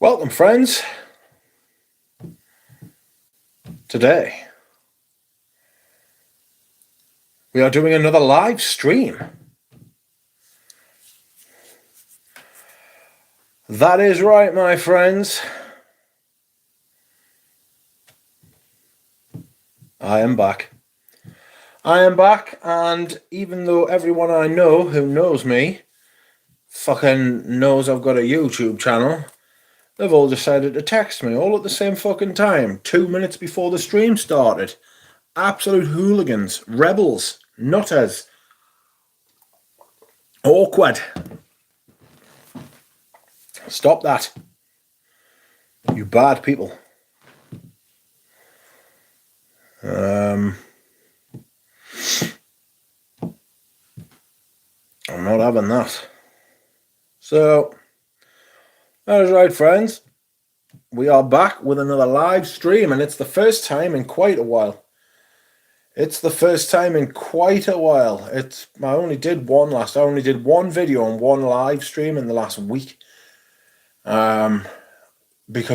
Welcome, friends. Today we are doing another live stream. That is right, my friends. I am back. And even though everyone I know who knows me fucking knows I've got a YouTube channel, they've all decided to text me all at the same fucking time, 2 minutes before the stream started. Absolute hooligans, rebels, nutters, awkward. Stop that. You bad people. I'm not having that. So, that is right, friends. We are back with another live stream, and it's the first time in quite a while. I only did one video and one live stream in the last week. Because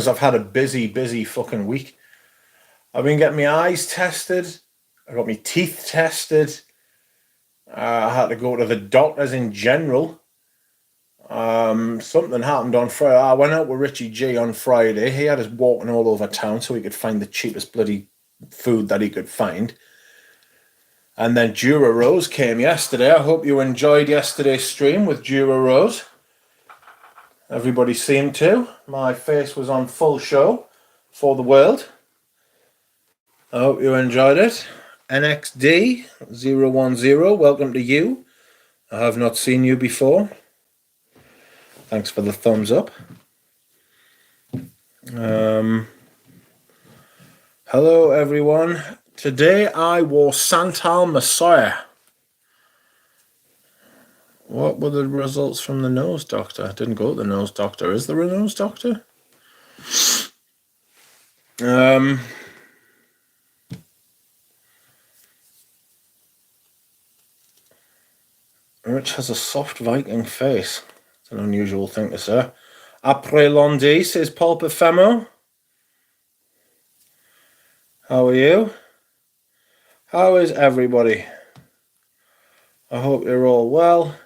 I've had a busy fucking week. I've been getting my eyes tested. I got my teeth tested. I had to go to the doctors in general. Something happened on Friday. I went out with Richie G on Friday. He had us walking all over town so he could find the cheapest bloody food that he could find. And then Dura Rose came yesterday. I hope you enjoyed yesterday's stream with Dura Rose. Everybody seemed to. My face was on full show for the world. I hope you enjoyed it. NXD010, welcome to you. I have not seen you before. Thanks for the thumbs up. Hello, everyone. Today I wore Santal Messiah. What were the results from the nose doctor? I didn't go to the nose doctor. Is there a nose doctor? Rich has a soft Viking face. It's an unusual thing to say. Après lundi, says Pulpa Femo. How are you? How is everybody? I hope you're all well.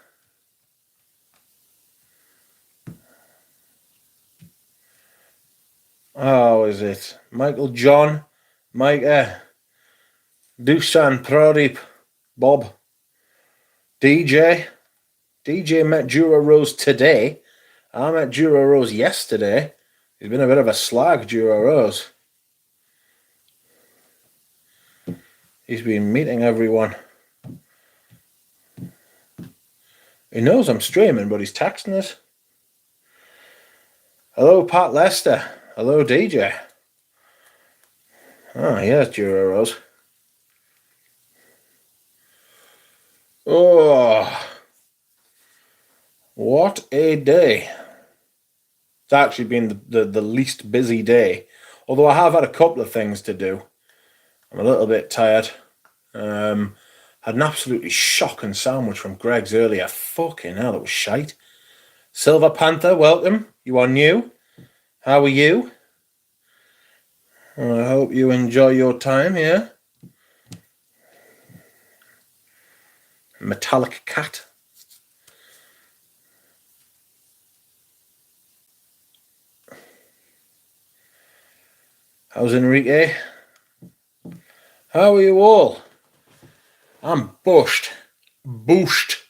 How is it? Michael John, Micah, Dusan Pradeep, Bob, DJ met Dura Rose today. I met Dura Rose yesterday. He's been a bit of a slag, Dura Rose. He's been meeting everyone. He knows I'm streaming, but he's texting us. Hello, Pat Lester. Hello, DJ. Oh, yes, Dura Rose. Oh, what a day. It's actually been the least busy day. Although I have had a couple of things to do. I'm a little bit tired. Had an absolutely shocking sandwich from Greg's earlier. Fucking hell, it was shite. Silver Panther, welcome. You are new. How are you? I hope you enjoy your time here. Metallic Cat. How's Enrique? How are you all? I'm bushed. Booshed.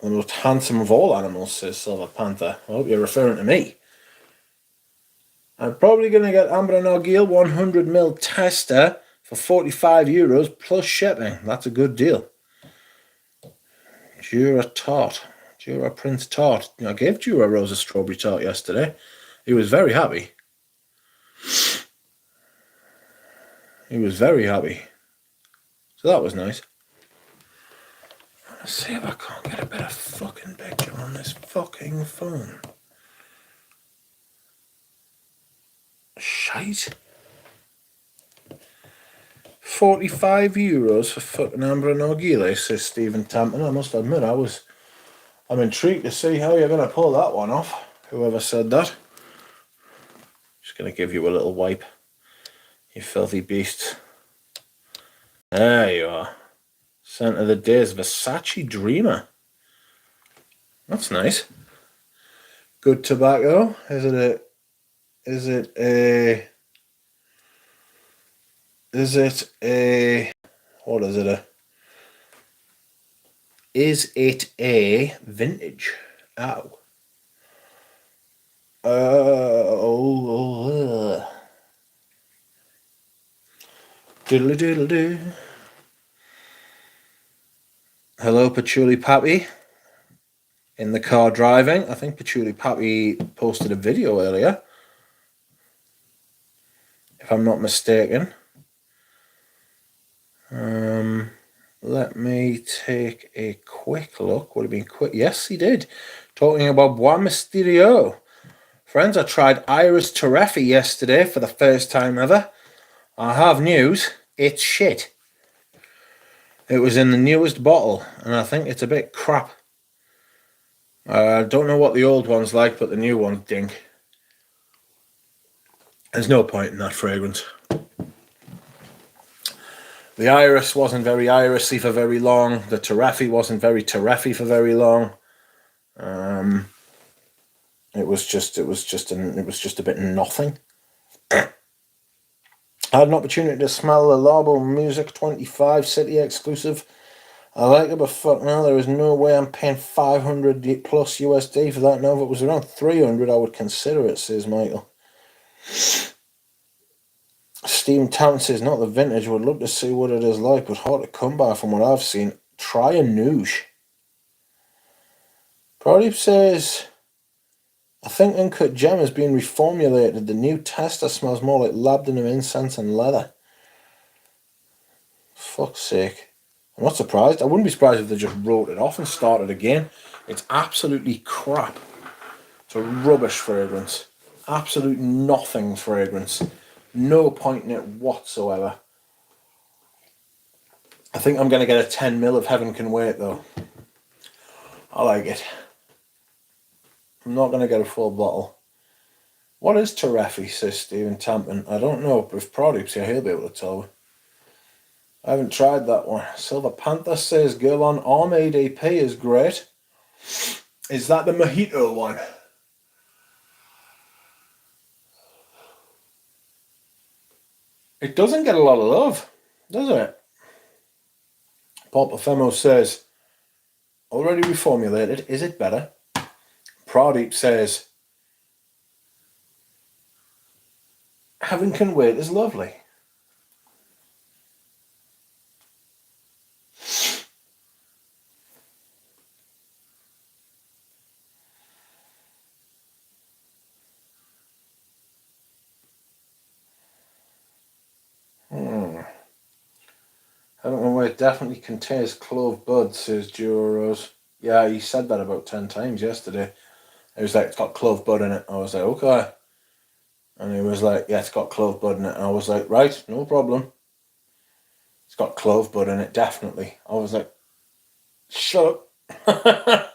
The most handsome of all animals, says Silver Panther. I hope you're referring to me. I'm probably going to get Amber and Argyle 100ml tester for €45 plus shipping. That's a good deal. Dura Prince Tart. I gave Dura Rose a strawberry tart yesterday. He was very happy. So that was nice. Let's see if I can't get a better fucking picture on this fucking phone. Shite. €45 for fucking Amber and Argyle, says Stephen Tampton. I must admit, I'm intrigued to see how you're going to pull that one off. Whoever said that. Just going to give you a little wipe. You filthy beast. There you are. Scent of the day is Versace Dreamer. That's nice. Good tobacco. Is it a vintage? Ow. Doodle doodle doo. Hello, Patchouli Pappy. In the car driving. I think Patchouli Pappy posted a video earlier, if I'm not mistaken. Let me take a quick look. Would have been quick. Yes, he did. Talking about Bois Mysterio. Friends, I tried Iris Terrefi yesterday for the first time ever. I have news. It's shit. It was in the newest bottle, and I think it's a bit crap. I don't know what the old one's like, but the new one's dink. There's no point in that fragrance. The Iris wasn't very irisy for very long. The Terrefi wasn't very Terrefi for very long. It was just a bit nothing. I had an opportunity to smell the Larbo Music 25 City exclusive. I like it, but fuck no, there is no way I'm paying 500 plus USD for that. Now, if it was around 300, I would consider it, says Michael. Stephen Town says, not the vintage, would love to see what it is like, but hard to come by from what I've seen. Try a Nouge. Pradeep says, I think Uncut Gem has been reformulated. The new tester smells more like labdanum incense and leather. Fuck's sake. I'm not surprised. I wouldn't be surprised if they just wrote it off and started again. It's absolutely crap. It's a rubbish fragrance. Absolute nothing fragrance. No point in it whatsoever. I think I'm going to get a 10 ml of Heaven Can Wait though. I like it. I'm not going to get a full bottle. What is Terrefi, says Stephen Tampton? I don't know, but if Pradeep's here, he'll be able to tell me. I haven't tried that one. Silver Panther says Guerlain Armade AP is great. Is that the Mojito one? It doesn't get a lot of love, does it? Pop Femo says, already reformulated, is it better? Pradeep says, Heaven Can Wait is lovely. Heaven Can Wait definitely contains clove bud, says Juro Rose. Yeah, he said that about 10 times yesterday. He was like, it's got clove bud in it. I was like, okay. And he was like, yeah, it's got clove bud in it. And I was like, right, no problem. It's got clove bud in it, definitely. I was like, shut up.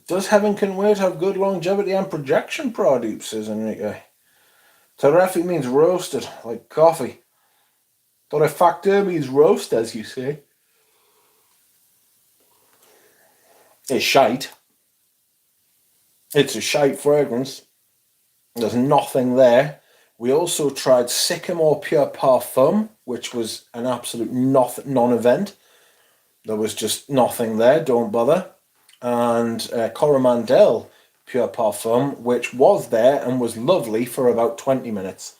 Does Heaven Can Wait have good longevity and projection, Pradeep, says Enrique. Terrefi means roasted, like coffee. Torrefactor means roast, as you say. It's shite. It's a shite fragrance. There's nothing there. We also tried Sycamore Pure Parfum, which was an absolute non-event. There was just nothing there, don't bother. And Coromandel Pure Parfum, which was there and was lovely for about 20 minutes.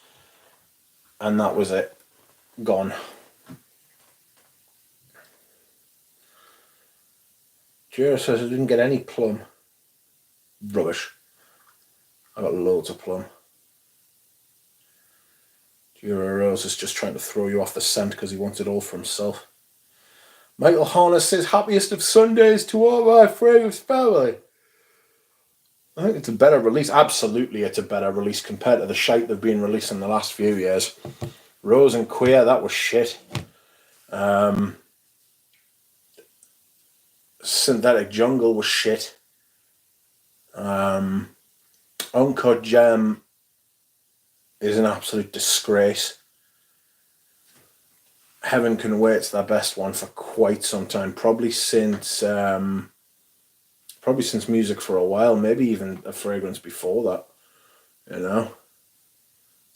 And that was it. Gone. Jura says I didn't get any plum. Rubbish. I got loads of plum. Jura Rose is just trying to throw you off the scent because he wants it all for himself. Michael Harness says, happiest of Sundays to all my fragrance family. I think it's a better release. Absolutely, it's a better release compared to the shite they've been releasing the last few years. Rose and Queer, that was shit. Synthetic Jungle was shit. Uncut Gem is an absolute disgrace. Heaven Can Wait's their best one for quite some time, probably since Music for a While, maybe even a fragrance before that. You know,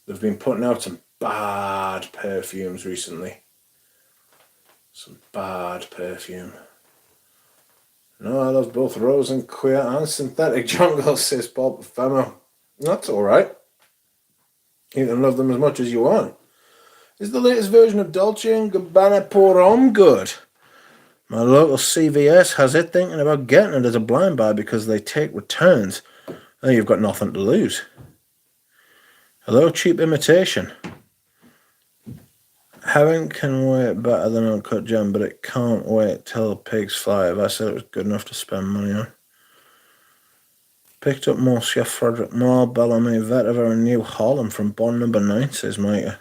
they've been putting out some bad perfumes recently. Some bad perfume. No, I love both Rose and Queer and Synthetic Jungle, says Bob Femo. That's alright. You can love them as much as you want. Is the latest version of Dolce & Gabbana Pour Homme good? My local CVS has it, thinking about getting it as a blind buy because they take returns. Then you've got nothing to lose. Hello, Cheap Imitation. Heaven Can Wait better than Uncut Gem, but it can't wait till the pigs fly. If I said it was good enough to spend money on. Picked up Monsieur Frederick Moore, Bellamy, Vetiver, and New Holland from Bond number 9, says Micah.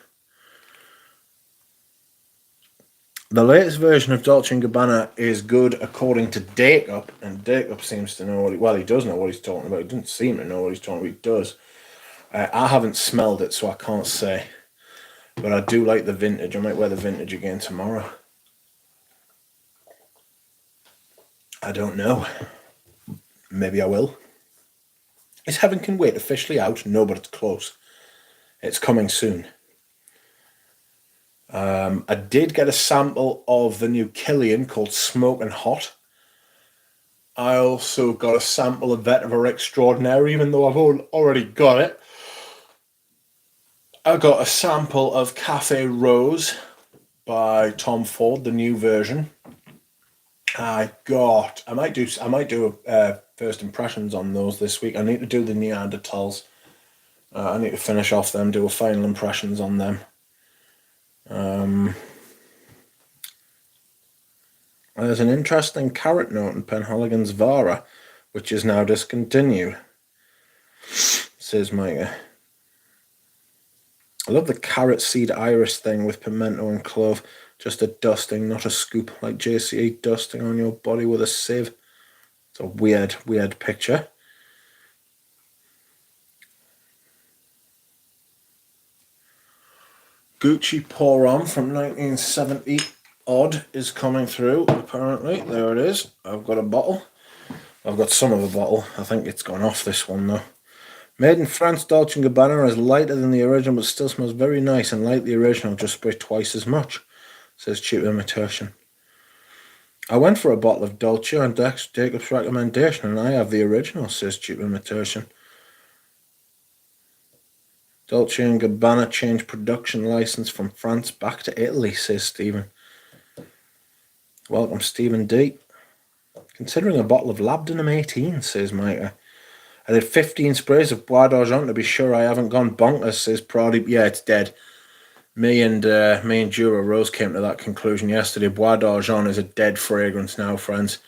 The latest version of Dolce & Gabbana is good according to Dake-Up, and Dake-Up seems to know what he does know what he's talking about. He doesn't seem to know what he's talking about. He does. I haven't smelled it, so I can't say. But I do like the vintage. I might wear the vintage again tomorrow. I don't know. Maybe I will. Is Heaven Can Wait officially out? No, but it's close. It's coming soon. I did get a sample of the new Killian called Smoking Hot. I also got a sample of Vetiver Extraordinary, even though I've already got it. I got a sample of Cafe Rose by Tom Ford, the new version. I might do first impressions on those this week. I need to do the Neanderthals. I need to finish off them, do a final impressions on them. There's an interesting carrot note in Penhaligon's Vara, which is now discontinued, says Micah. I love the carrot seed iris thing with pimento and clove. Just a dusting, not a scoop, like JCE dusting on your body with a sieve. It's a weird, weird picture. Gucci Pour Homme from 1970 odd is coming through, apparently. There it is. I've got a bottle. I've got some of a bottle. I think it's gone off, this one, though. Made in France, Dolce & Gabbana is lighter than the original, but still smells very nice, and like the original, just spray twice as much, says Cheap Imitation. I went for a bottle of Dolce on Jacob's recommendation, and I have the original, says Cheap Imitation. Dolce & Gabbana changed production license from France back to Italy, says Stephen. Welcome, Stephen D. Considering a bottle of Labdanum 18, says Micah. I did 15 sprays of Bois d'Argent to be sure I haven't gone bonkers, says Proddy. Yeah, it's dead. Me and Jura Rose came to that conclusion yesterday. Bois d'Argent is a dead fragrance now, friends.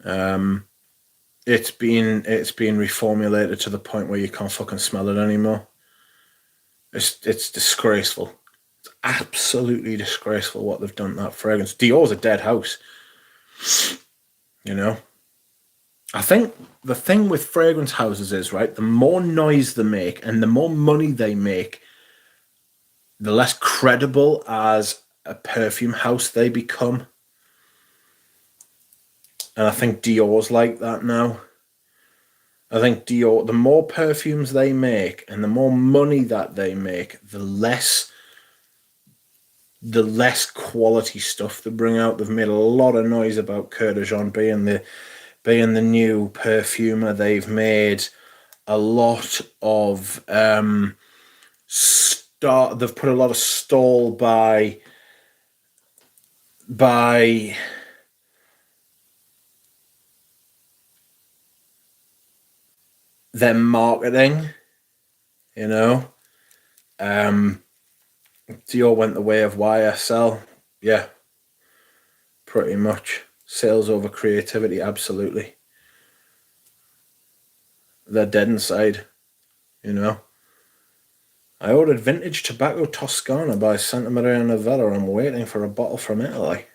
It's been reformulated to the point where you can't fucking smell it anymore. It's disgraceful. It's absolutely disgraceful what they've done to that fragrance. Dior's a dead house. You know? I think the thing with fragrance houses is, right, the more noise they make and the more money they make, the less credible as a perfume house they become. And I think Dior's like that now. I think Dior, the more perfumes they make and the more money that they make, the less quality stuff they bring out. They've made a lot of noise about Coeur de Jean being the new perfumer. They've made a lot of they've put a lot of stall by their marketing, you know. Dior went the way of YSL. Yeah, pretty much. Sales over creativity, absolutely. They're dead inside, you know. I ordered vintage tobacco Toscana by Santa Maria Novella. I'm waiting for a bottle from Italy.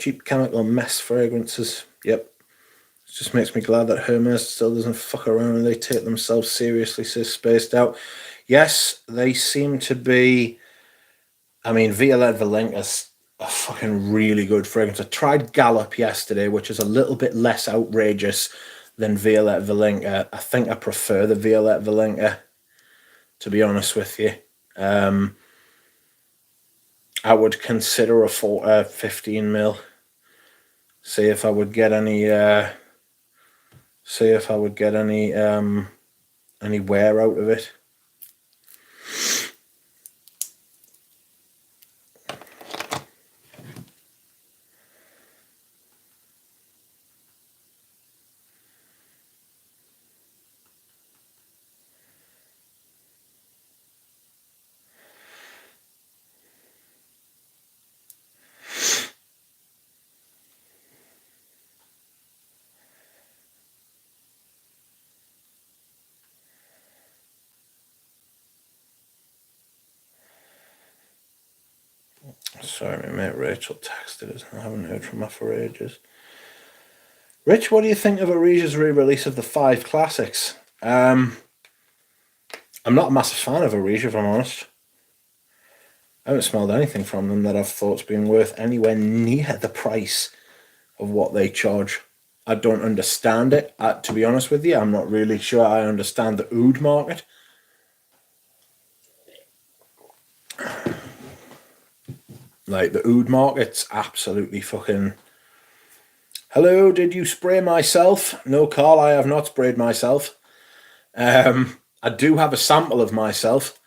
Cheap chemical mess fragrances. Yep. It just makes me glad that Hermes still doesn't fuck around and they take themselves seriously, says Spaced Out. Yes, they seem to be. I mean, Violette Valenka's a fucking really good fragrance. I tried Gallop yesterday, which is a little bit less outrageous than Violette Valenka. I think I prefer the Violette Valenka, to be honest with you. I would consider a 15 ml. See if I would get any. See if I would get any wear out of it. Sorry, my mate Rachel texted us. I haven't heard from her for ages. Rich, what do you think of Arija's re-release of the 5 classics? I'm not a massive fan of Arija, if I'm honest. I haven't smelled anything from them that I've thought's been worth anywhere near the price of what they charge. I don't understand it. To be honest with you, I'm not really sure I understand the oud market. Like, the oud market's absolutely fucking... Hello, did you spray myself? No, Carl, I have not sprayed myself. I do have a sample of myself.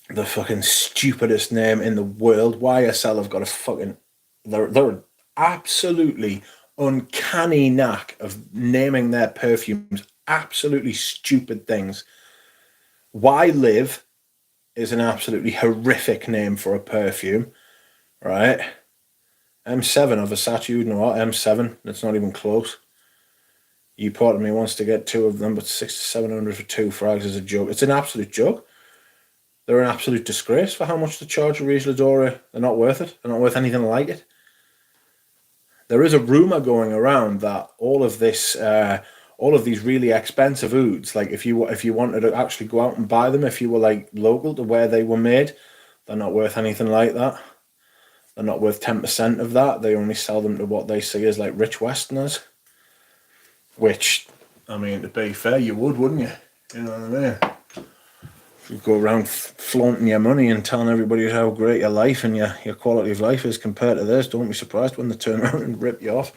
The fucking stupidest name in the world. YSL have got a fucking... They're absolutely uncanny knack of naming their perfumes absolutely stupid things. Why Live is an absolutely horrific name for a perfume, right? M7 of Versace, you know what? M7, that's not even close. You part of me wants to get 2 of them, but 600 to 700 for 2 frags is a joke. It's an absolute joke. They're an absolute disgrace for how much they charge a Riche Ladora. They're not worth it. They're not worth anything like it. There is a rumor going around that all of these really expensive ouds, like if you wanted to actually go out and buy them, if you were like local to where they were made, they're not worth anything like that. They're not worth 10% of that. They only sell them to what they see as like rich Westerners. Which, I mean, to be fair, you would, wouldn't you? You know what I mean? If you go around flaunting your money and telling everybody how great your life and your quality of life is compared to theirs, don't be surprised when they turn around and rip you off.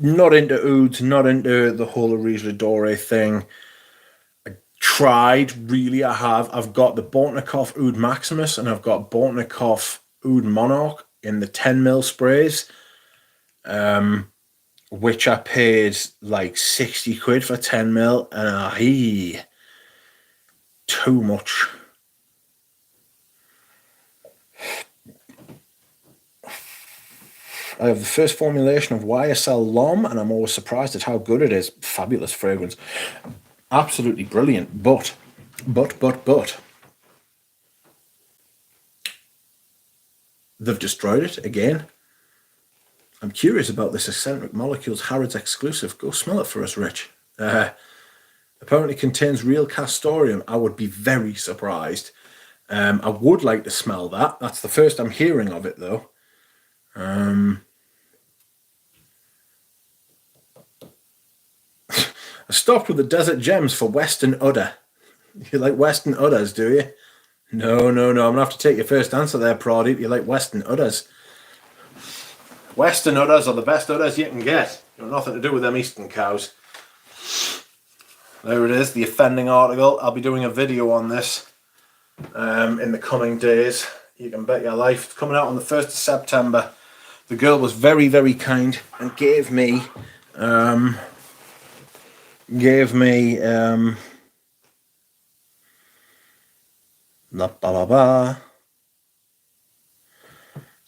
Not into ouds, not into the whole Riche Ladora thing. I tried, really, I have. I've got the Bortnikov Oud Maximus and I've got Bortnikov Oud Monarch in the 10ml sprays, which I paid like 60 quid for 10ml, and too much. I have the first formulation of YSL L'Homme, and I'm always surprised at how good it is. Fabulous fragrance. Absolutely brilliant. But. They've destroyed it again. I'm curious about this Eccentric Molecules Harrods exclusive. Go smell it for us, Rich. Apparently contains real castoreum. I would be very surprised. I would like to smell that. That's the first I'm hearing of it, though. I stopped with the Desert Gems for Western Udder. You like Western Udders, do you? No. I'm going to have to take your first answer there, Proddy. You like Western Udders. Western Udders are the best Udders you can get. Got nothing to do with them Eastern cows. There it is, the offending article. I'll be doing a video on this in the coming days. You can bet your life. It's coming out on the 1st of September. The girl was very, very kind and gave me... blah, blah, blah.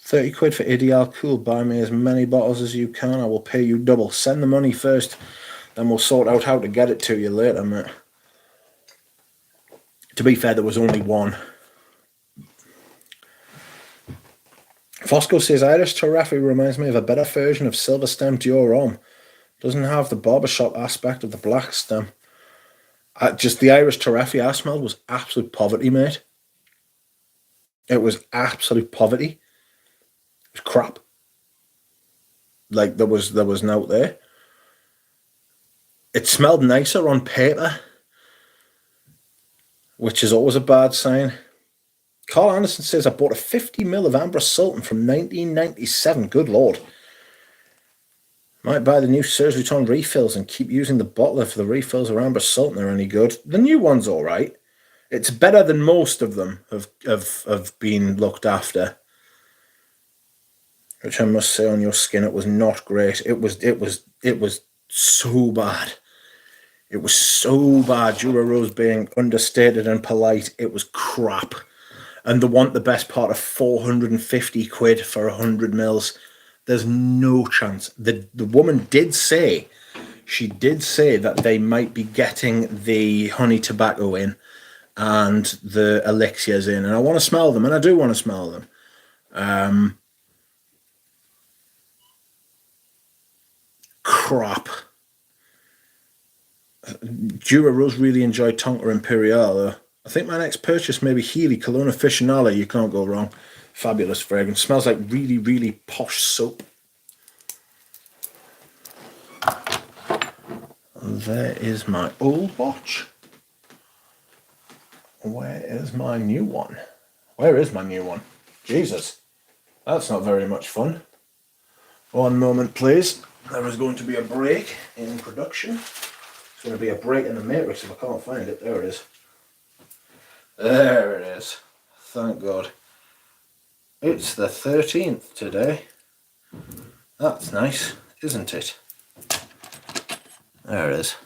30 quid for Ideal Cool. Buy me as many bottles as you can. I will pay you double. Send the money first, then we'll sort out how to get it to you later, mate. To be fair, there was only one. Fosco says Irish Terrafi reminds me of a better version of Silver Stem Dior. Doesn't have the barbershop aspect of the black stem. Just the Irish Terrafi I smelled was absolute poverty, mate. It was absolute poverty. It was crap. Like there was no there. It smelled nicer on paper, which is always a bad sign. Carl Anderson says I bought a 50ml of Ambra Sultan from 1997. Good lord. Might buy the new Serge Vuitton refills and keep using the bottle if the refills of Ambra Sultan are any good. The new one's all right. It's better than most of them have been looked after. Which I must say, on your skin, it was not great. It was so bad. It was so bad. Jura Rose being understated and polite. It was crap. And they want the best part of 450 quid for 100 mils. There's no chance. The woman did say, she did say that they might be getting the honey tobacco in and the elixirs in. And I want to smell them, and I do want to smell them. Crap. Jura Rose really enjoyed Tonka Imperial, though. I think my next purchase may be Healy Cologne Officinale. You can't go wrong. Fabulous fragrance. Smells like really, really posh soap. There is my old watch. Where is my new one? Where is my new one? Jesus. That's not very much fun. One moment, please. There is going to be a break in production. It's going to be a break in the matrix if I can't find it. There it is. There it is. Thank God. It's the 13th today. That's nice, isn't it? There it is.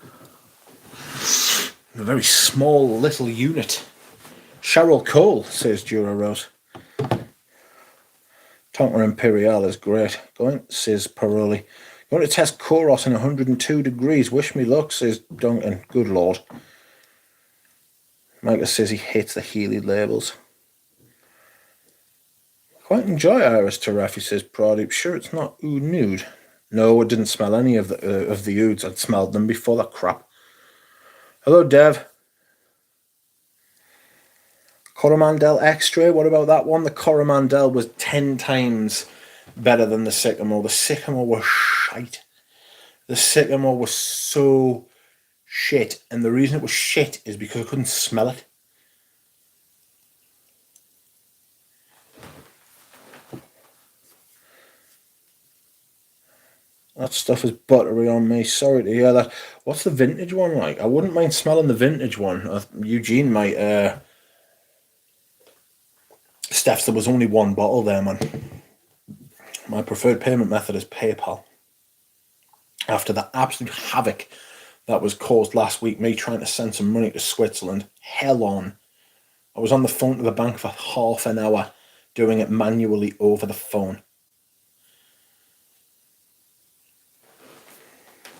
A very small little unit. Cheryl Cole, says Jura Rose. Tonka Imperial is great. Going, says Paroli. Going to test Koros in 102 degrees. Wish me luck, says Duncan. Good lord. Micah says he hates the Healy labels. Quite enjoy Iris Tarafi, says Pradeep. Sure it's not oud nude. No, I didn't smell any of the ouds. I'd smelled them before. That crap. Hello, Dev. Coromandel Extra. What about that one? The Coromandel was 10 times better than the Sycamore. The Sycamore was shite. The Sycamore was so shit. And the reason it was shit is because I couldn't smell it. That stuff is buttery on me. Sorry to hear that. What's the vintage one like? I wouldn't mind smelling the vintage one. Eugene might... Steph's, there was only one bottle there, man. My preferred payment method is PayPal. After the absolute havoc that was caused last week, me trying to send some money to Switzerland, hell on. I was on the phone to the bank for half an hour doing it manually over the phone.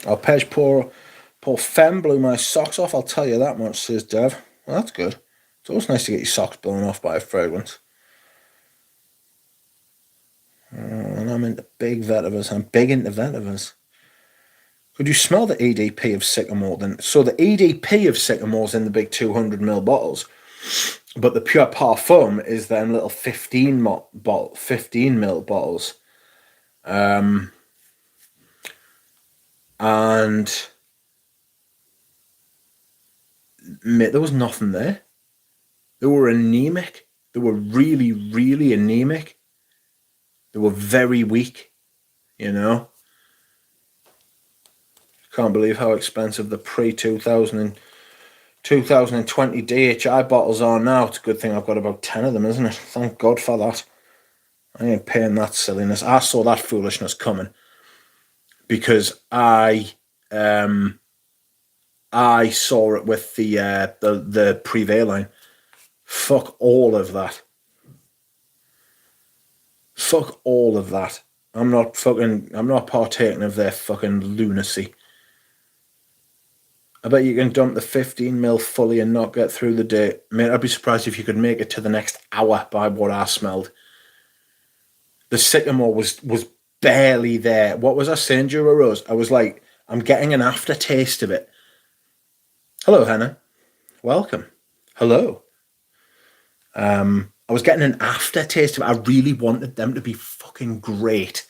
Arpege poor Femme blew my socks off, I'll tell you that much, says Dev. Well, that's good. It's always nice to get your socks blown off by a fragrance. And I'm into big vetivers. I'm big into vetivers. Could you smell the EDP of Sycamore then? So the EDP of Sycamore's in the big 200ml bottles, but the pure parfum is them little 15ml bottles. And mate, there was nothing there. They were anemic. They were really, really anemic. They were very weak, you know. Can't believe how expensive the pre-2020 DHI bottles are now. It's a good thing I've got about 10 of them, isn't it? Thank God for that. I ain't paying that silliness. I saw that foolishness coming because I saw it with the Privé line. Fuck all of that. Fuck all of that. I'm not partaking of their fucking lunacy. I bet you can dump the 15ml fully and not get through the day. Mate, I'd be surprised if you could make it to the next hour by what I smelled. The sycamore was barely there. What was I saying, Dura Rose? I was like, I'm getting an aftertaste of it. Hello, Hannah. Welcome. Hello. I was getting an aftertaste of it. I really wanted them to be fucking great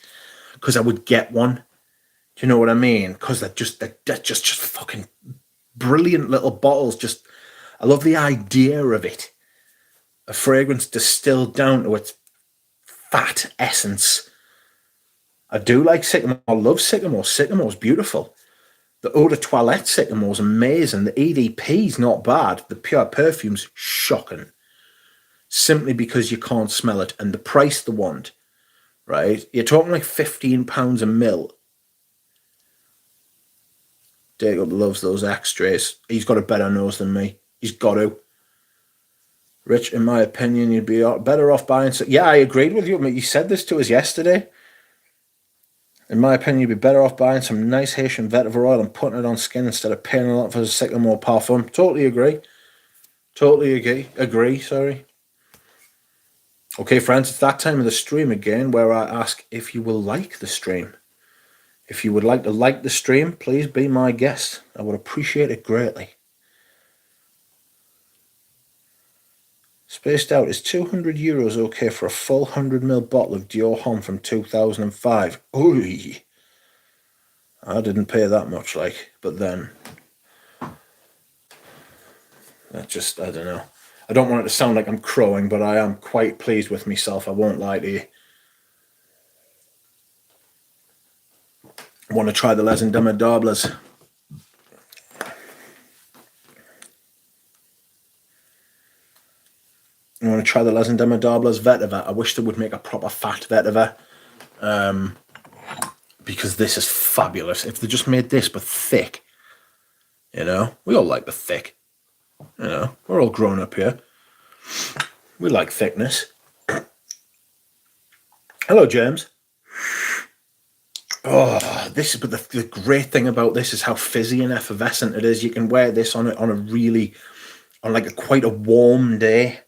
because I would get one. Do you know what I mean? Because they're just fucking brilliant little bottles. Just, I love the idea of it. A fragrance distilled down to its fat essence. I do like sycamore. I love sycamore. Sycamore's beautiful. The eau de toilette sycamore's amazing. The EDP's not bad. The pure perfume's shocking. Simply because you can't smell it. And the price they want, right? You're talking like £15 a mil. Jacob loves those extras. He's got a better nose than me. He's got to. Rich, in my opinion, you'd be better off buying... Yeah, I agreed with you. You said this to us yesterday. In my opinion, you'd be better off buying some nice Haitian vetiver oil and putting it on skin instead of paying a lot for a sycamore parfum. Totally agree. Totally agree, sorry. Okay, friends, it's that time of the stream again where I ask if you will like the stream. If you would like to like the stream, please be my guest. I would appreciate it greatly. Spaced Out, is €200 okay for a full 100ml bottle of Dior Homme from 2005? Ooh, I didn't pay that much, but then that just, I don't know. I don't want it to sound like I'm crowing, but I am quite pleased with myself. I won't lie to you. I want to try the Les Indomables. I want to try the Les Indomables vetiver. I wish they would make a proper fat vetiver. Because this is fabulous. If they just made this but thick, we all like the thick. We're all grown up here. We like thickness. Hello, James. Oh, but the great thing about this is how fizzy and effervescent it is. You can wear this on quite a warm day,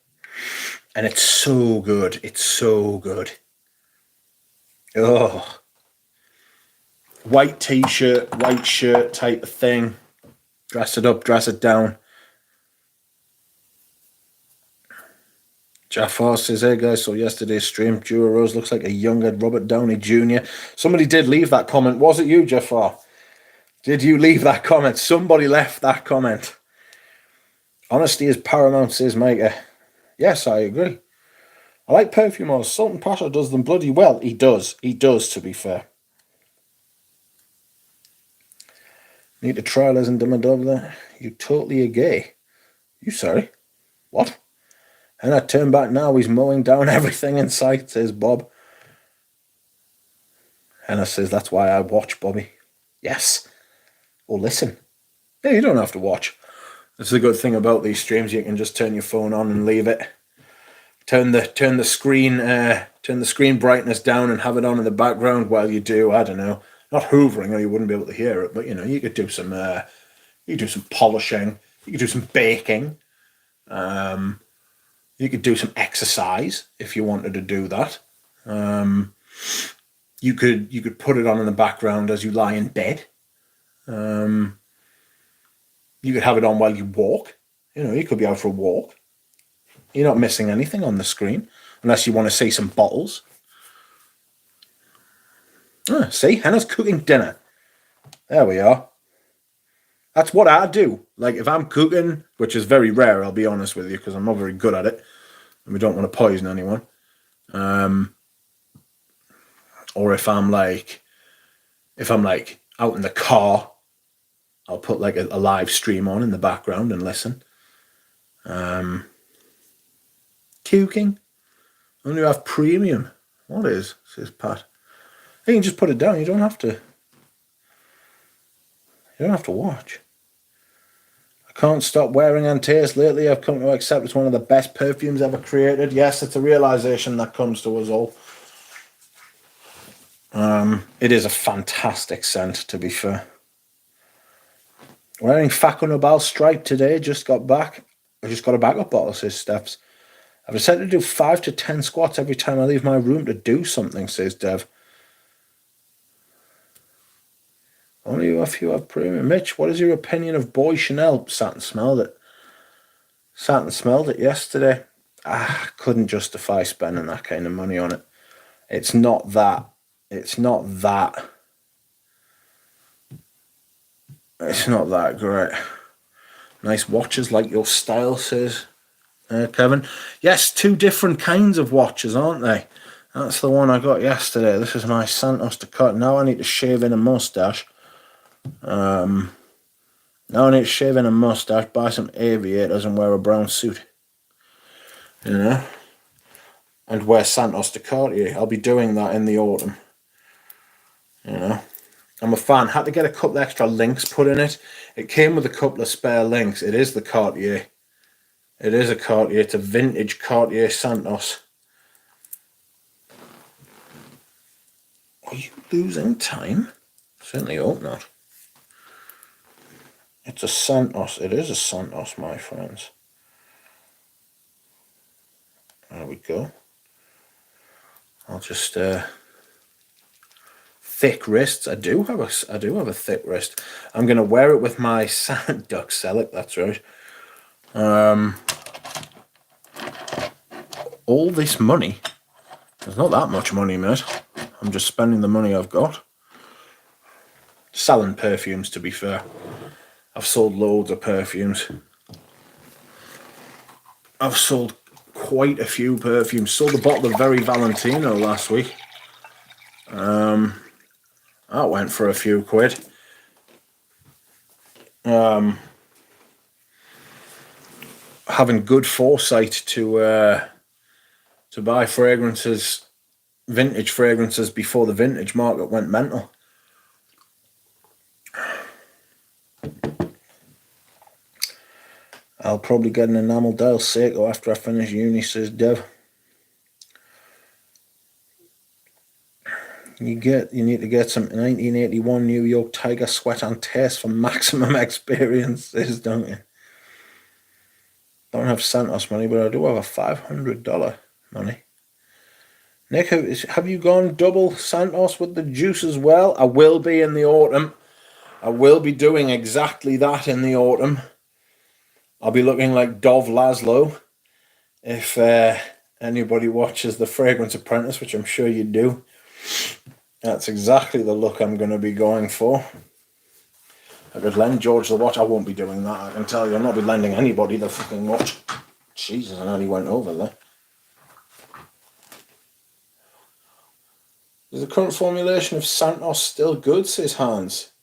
and it's so good. It's so good. Oh, white t-shirt, white shirt type of thing. Dress it up, dress it down. Jafar says, hey guys, so yesterday's stream, Dura Rose looks like a younger Robert Downey Jr. Somebody did leave that comment. Was it you, Jafar? Did you leave that comment? Somebody left that comment. Honesty is paramount, says Micah. Yes, I agree. I like perfume oils. Salt and Pasha does them bloody well. He does, to be fair. Need to try Les Indomables. You totally are gay. You sorry? What? And I turn back now, he's mowing down everything in sight, says Bob. Hannah says, that's why I watch, Bobby. Yes. Or listen. Yeah, you don't have to watch. That's the good thing about these streams. You can just turn your phone on and leave it. Turn the screen brightness down and have it on in the background while you do, I don't know, not hoovering or you wouldn't be able to hear it, but you could do some polishing, you could do some baking. You could do some exercise if you wanted to do that. You could put it on in the background as you lie in bed. You could have it on while you walk. You could be out for a walk. You're not missing anything on the screen unless you want to see some bottles. See, Hannah's cooking dinner. There we are. That's what I do. Like, if I'm cooking, which is very rare, I'll be honest with you, because I'm not very good at it, and we don't want to poison anyone. Or if I'm like out in the car, I'll put like a live stream on in the background and listen. Cooking. Only have premium. What is? Says Pat. You can just put it down. You don't have to. You don't have to watch. Can't stop wearing Antaeus lately. I've come to accept it's one of the best perfumes ever created. Yes, it's a realization that comes to us all. It is a fantastic scent, to be fair. Wearing Faco Nobel Stripe today. Just got back. I just got a backup bottle, says Steps. I've decided to do 5 to 10 squats every time I leave my room to do something, says Dev. Only if you have premium. Mitch, what is your opinion of Boy Chanel? Sat and smelled it yesterday. Couldn't justify spending that kind of money on it. It's not that. It's not that great. Nice watches like your style, says Kevin. Yes, 2 different kinds of watches, aren't they? That's the one I got yesterday. This is my Santos Ducati. Now I need to shave in a mustache. Buy some aviators and wear a brown suit. You know? And wear Santos Ducati. I'll be doing that in the autumn. You know? I'm a fan. Had to get a couple extra links put in it. It came with a couple of spare links. It is the Cartier. It is a Cartier. It's a vintage Cartier Santos. Are you losing time? Certainly hope not. It's a Santos. It is a Santos, my friends. There we go. I'll just thick wrists. I do have a thick wrist. I'm gonna wear it with my Duck Selleck. That's right. All this money. There's not that much money, mate. I'm just spending the money I've got. Selling perfumes, to be fair. I've sold loads of perfumes. I've sold quite a few perfumes. Sold a bottle of Very Valentino last week. That went for a few quid. Having good foresight to buy fragrances, vintage fragrances, before the vintage market went mental. I'll probably get an enamel dial Seiko after I finish uni, says Dev. You need to get some 1981 New York Tiger Sweat and Taste for maximum experience, says Duncan. Don't have Santos money, but I do have a $500 money. Nick, have you gone double Santos with the juice as well? I will be in the autumn. I will be doing exactly that in the autumn. I'll be looking like Dov Laszlo. If anybody watches The Fragrance Apprentice, which I'm sure you do, that's exactly the look I'm going to be going for. I could lend George the watch. I won't be doing that, I can tell you. I'll not be lending anybody the fucking watch. Jesus, I nearly went over there. Is the current formulation of Santos still good, says Hans?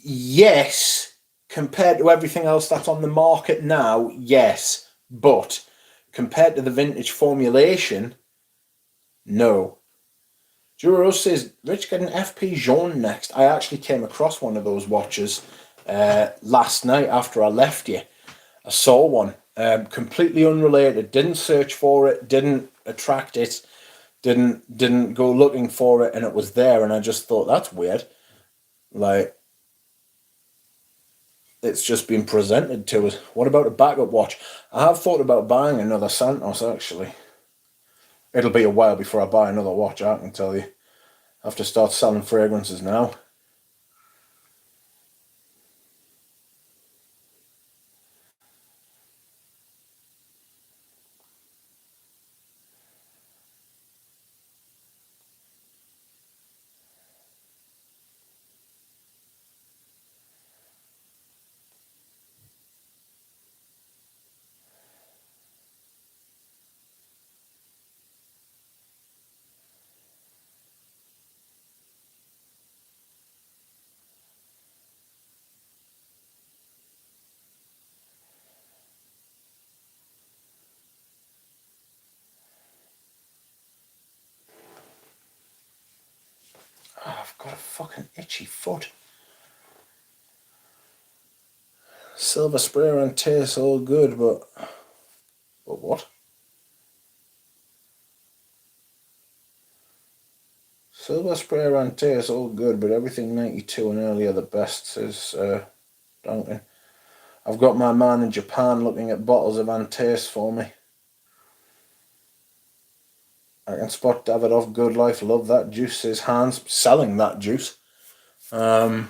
Yes. Compared to everything else that's on the market now, yes. But compared to the vintage formulation, no. Juro says, Rich, get an FP Jaune next. I actually came across one of those watches last night after I left you. I saw one, completely unrelated. Didn't search for it, didn't attract it, didn't go looking for it, and it was there, and I just thought, that's weird. Like, it's just been presented to us. What about a backup watch? I have thought about buying another Santos, actually. It'll be a while before I buy another watch, I can tell you. I have to start selling fragrances now. Oh, I've got a fucking itchy foot. Silver sprayer and taste all good, but what? Silver sprayer and taste all good, but everything 92 and earlier the best, says Duncan. I've got my man in Japan looking at bottles of Antace for me. I can spot Davidoff, good life, love that juice, says Hans. Selling that juice. I'm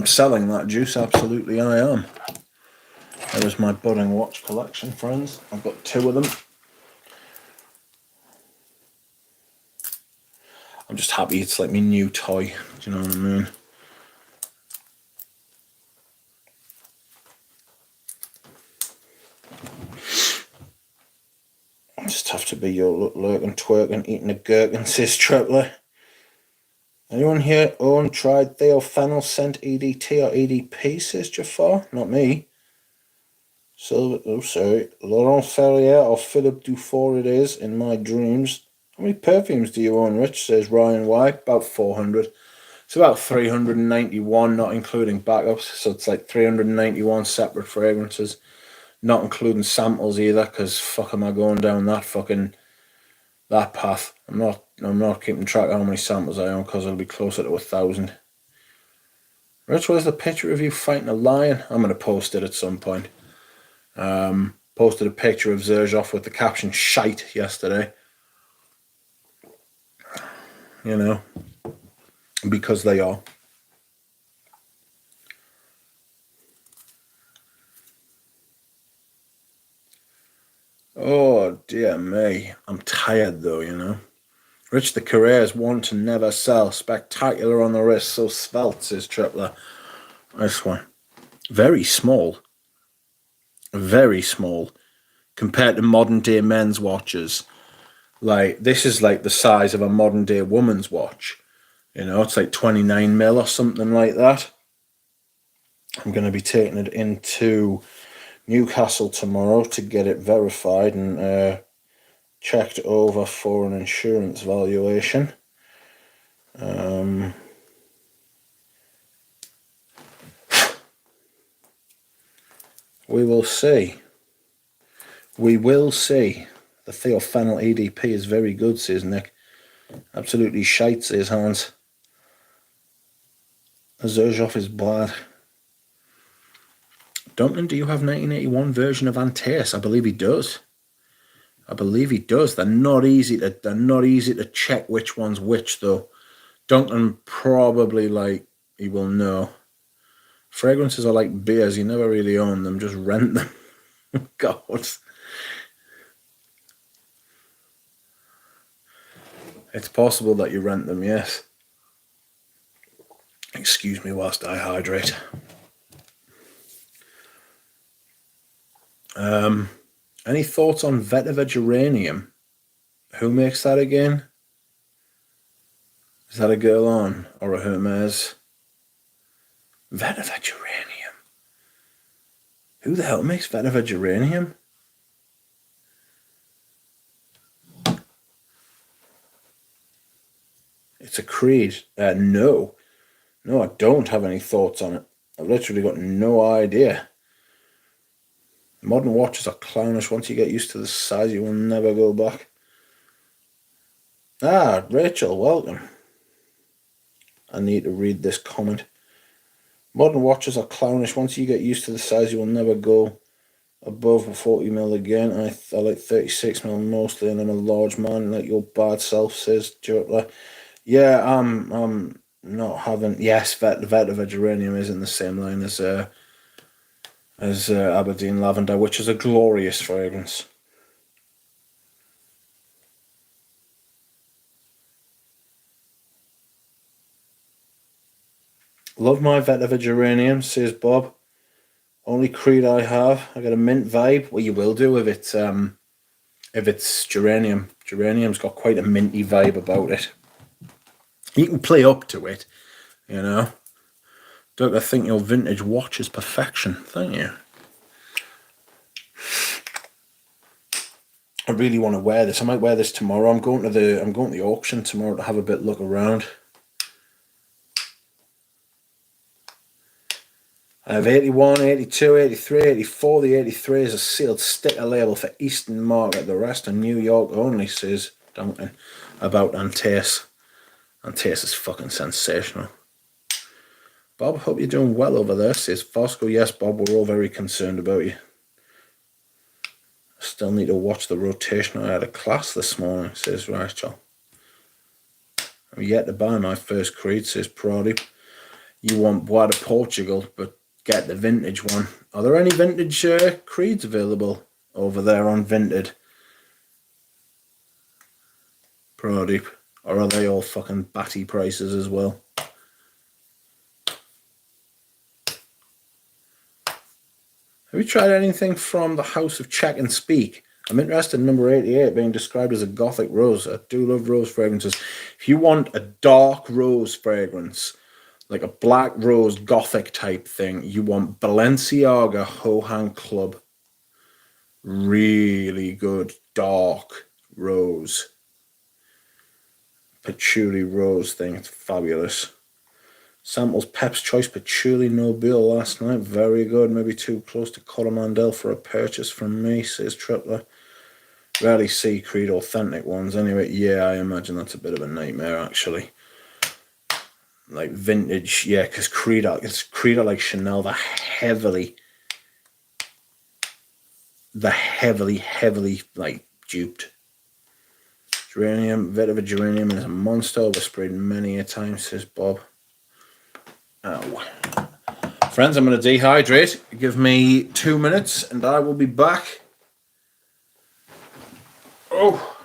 selling that juice, absolutely I am. There is my budding watch collection, friends. I've got 2 of them. I'm just happy it's like my new toy, do you know what I mean? I just have to be your lurking, twerking, eating a gherkin, says Tripler. Anyone here own, tried Theophenol scent EDT or EDP, says Jafar? Not me. Laurent Ferrier or Philippe Dufour it is, in my dreams. How many perfumes do you own, Rich, says Ryan Y? About 400. It's about 391, not including backups, so it's like 391 separate fragrances, not including samples either, because fuck am I going down that path. I'm not keeping track of how many samples I own, because it'll be closer to 1,000. Rich, where's the picture of you fighting a lion? I'm going to post it at some point. Posted a picture of Zerzhov with the caption "shite" yesterday. You know, because they are. Oh dear me, I'm tired though, you know. Rich, the careers one to never sell. Spectacular on the wrist, so svelte, says Tripler. This one. Very small. Very small. Compared to modern day men's watches. Like, this is like the size of a modern day woman's watch. You know, it's like 29mm or something like that. I'm going to be taking it into Newcastle tomorrow to get it verified and checked over for an insurance valuation. We will see. We will see. The Theophenol EDP is very good, says Nick. Absolutely shite, says Hans. Zerzhov is bad. Duncan, do you have 1981 version of Antace? I believe he does. They're not easy to check which one's which though. Duncan probably, like, he will know. Fragrances are like beers, you never really own them, just rent them. God. It's possible that you rent them, yes. Excuse me whilst I hydrate. Any thoughts on Vetiver Geranium? Who makes that again? Is that a Guerlain or a Hermes? Vetiver Geranium. Who the hell makes Vetiver Geranium? It's a Creed. No, I don't have any thoughts on it. I've literally got no idea. Modern watches are clownish. Once you get used to the size, you will never go back. Ah, Rachel, welcome. I need to read this comment. Modern watches are clownish. Once you get used to the size, you will never go above 40mm again. I like 36mm mostly, and I'm a large man like your bad self, says Jertler. Yeah, I'm not having. Yes, Vetiver Geranium is in the same line as Aberdeen Lavender, which is a glorious fragrance. Love my Vetiver Geranium, says Bob. Only Creed I have. I got a mint vibe. Well, you will do if it's geranium. Geranium's got quite a minty vibe about it. You can play up to it, you know. Doug, I think your vintage watch is perfection. Thank you. I really want to wear this. I might wear this tomorrow. I'm going to the auction tomorrow to have a bit look around. I have 81, 82, 83, 84. The 83 is a sealed sticker label for Eastern Market. The rest are New York only, says Duncan – about Antace. Antace is fucking sensational. Bob, hope you're doing well over there, says Fosco. Yes, Bob, we're all very concerned about you. Still need to watch the rotation. I had a class this morning, says Rachel. I'm yet to buy my first Creed, says Prody. You want Bois de Portugal, but get the vintage one. Are there any vintage Creeds available over there on Vinted? Prody. Or are they all fucking batty prices as well? Have you tried anything from the House of Check and Speak? I'm interested in number 88 being described as a gothic rose. I do love rose fragrances. If you want a dark rose fragrance, like a black rose gothic type thing, you want Balenciaga Hohang Club. Really good dark rose. Patchouli rose thing. It's fabulous. Samples Pep's Choice Patchouli Nobile last night. Very good. Maybe too close to Coromandel for a purchase from me, says Tripler. Rarely see Creed authentic ones. Anyway, yeah, I imagine that's a bit of a nightmare, actually. Like vintage, yeah, because Creed are like Chanel. They're heavily like duped. Geranium, Vetiver Geranium is a monster. Oversprayed many a time, says Bob. Ow. Friends, I'm going to dehydrate. Give me 2 minutes and I will be back. Oh.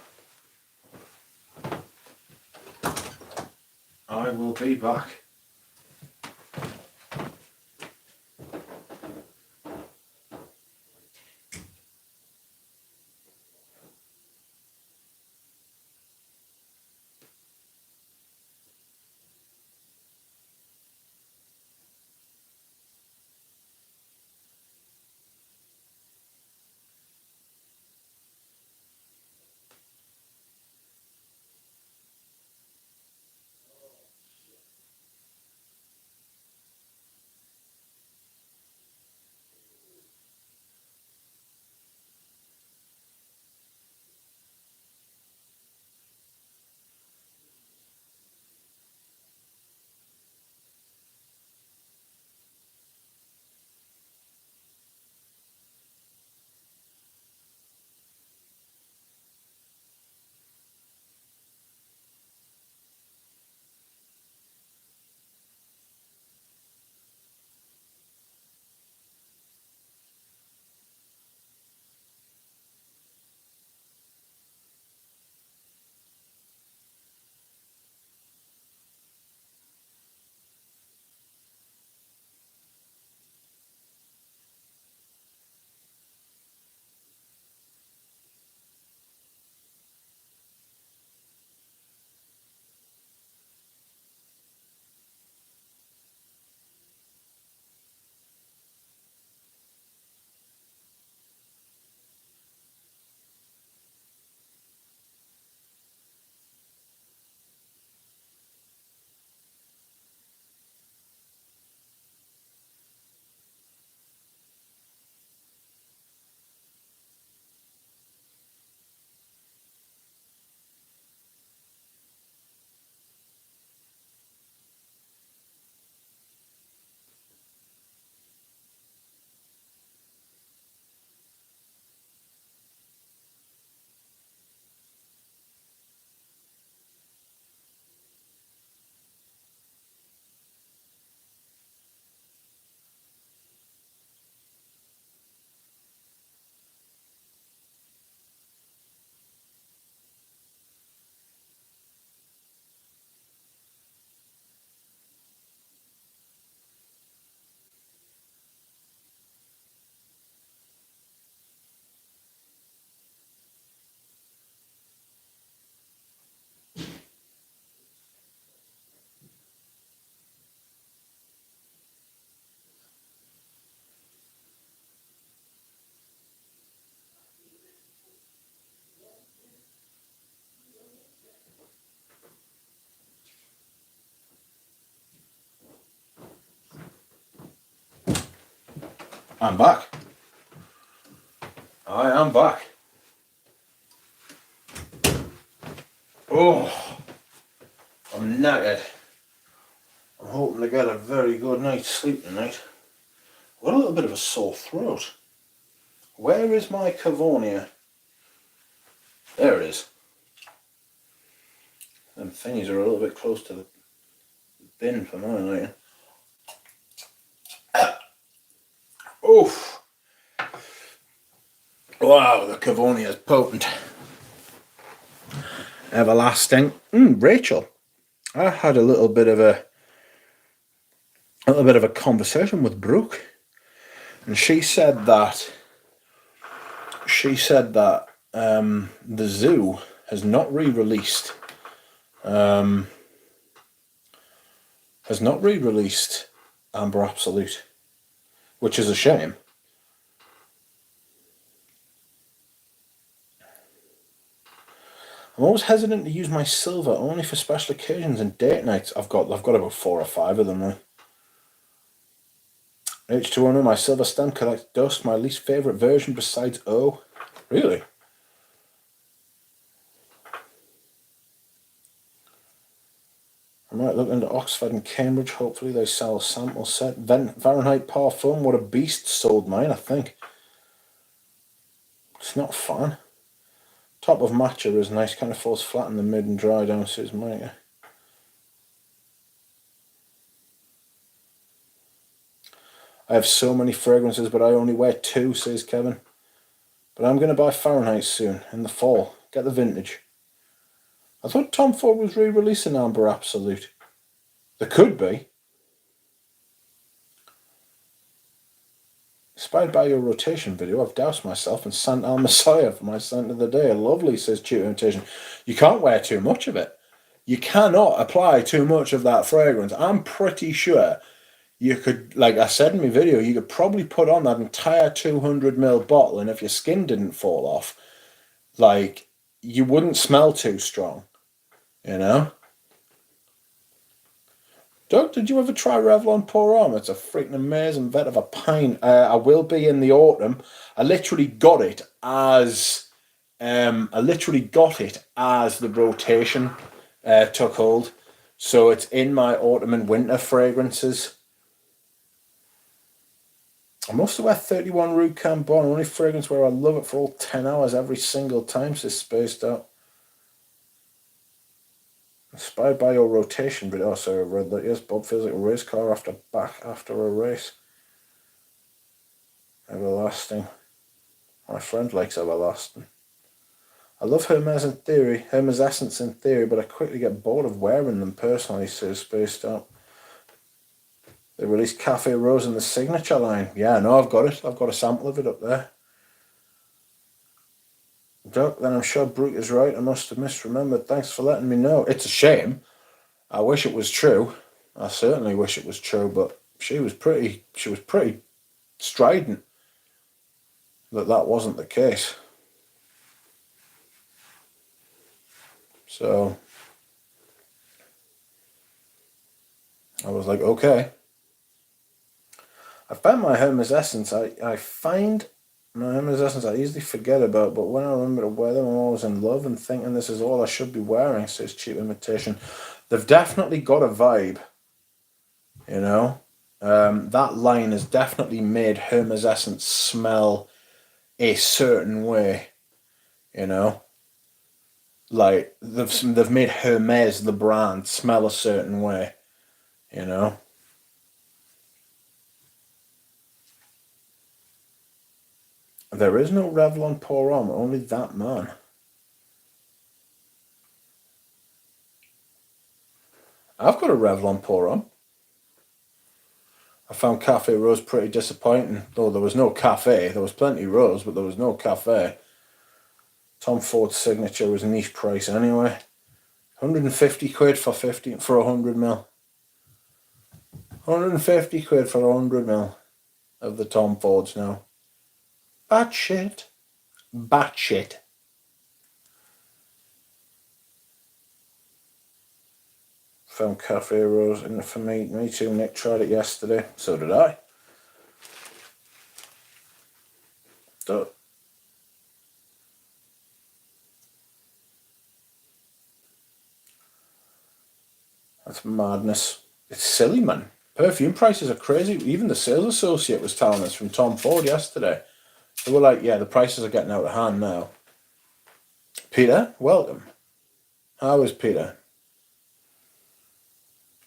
I will be back. I'm back. I am back. Oh, I'm knackered. I'm I'm hoping to get a very good night's sleep tonight. I've got a little bit of a sore throat. Where is my Cavonia? There it is. Them thingies are a little bit close to the bin for mine, aren't you? Oof! Wow, the Cavonia is potent. Everlasting. Rachel, I had a little bit of a conversation with Brooke, and she said that the zoo has not re-released Amber Absolute, which is a shame. I'm always hesitant to use my silver only for special occasions and date nights. I've got about 4 or 5 of them now. H2O, my silver stamp collects dust, my least favourite version besides O. Really? I might look into Oxford and Cambridge. Hopefully they sell a sample set. Fahrenheit Parfum, what a beast, sold mine, I think. It's not fun. Top of matcha is nice, kind of falls flat in the mid and dry down, says Mike. I have so many fragrances, but I only wear 2, says Kevin. But I'm going to buy Fahrenheit soon, in the fall. Get the vintage. I thought Tom Ford was re-releasing Amber Absolute. There could be. Inspired by your rotation video, I've doused myself in Sant Al Messiah for my scent of the day. Lovely, says Tutor Imitation. You can't wear too much of it. You cannot apply too much of that fragrance. I'm pretty sure you could, like I said in my video, you could probably put on that entire 200ml bottle, and if your skin didn't fall off, like, you wouldn't smell too strong, you know? Doug, did you ever try Revlon Pour On? It's a freaking amazing vet of a pint. I will be in the autumn. I literally got it as the rotation took hold. So it's in my autumn and winter fragrances. I must have wear 31 Rue Cambon, only fragrance where I love it for all 10 hours every single time, says Spaced Out. Inspired by your rotation video. Oh, sorry, I read that. Yes, Bob feels like a race car after a race. Everlasting. My friend likes Everlasting. I love Hermes Essence in theory, but I quickly get bored of wearing them personally, says Spaced Out. They released Cafe Rose in the signature line. Yeah, no, I've got it. I've got a sample of it up there. Duck, then I'm sure Brooke is right. I must have misremembered. Thanks for letting me know. It's a shame. I wish it was true. I certainly wish it was true, but she was pretty strident that wasn't the case. So I was like, okay. I find my Hermes Essence, I find my Hermes Essence I easily forget about, but when I remember to wear them, I'm always in love and thinking this is all I should be wearing, says Cheap Imitation. They've definitely got a vibe, you know? That line has definitely made Hermes Essence smell a certain way, you know? Like, they've made Hermes, the brand, smell a certain way, you know? There is no Revlon Pour On, only that man. I've got a Revlon Pour On. I found Cafe Rose pretty disappointing, though there was no cafe. There was plenty rose, but there was no cafe. Tom Ford's signature was niche price anyway. 150 quid for 100ml. 150 quid for 100ml of the Tom Fords now. Batshit. Found Cafe Rose in for me too. Nick tried it yesterday. So did I. So, that's madness. It's silly, man. Perfume prices are crazy. Even the sales associate was telling us from Tom Ford yesterday. They were like, yeah, the prices are getting out of hand now. Peter, welcome. How is Peter?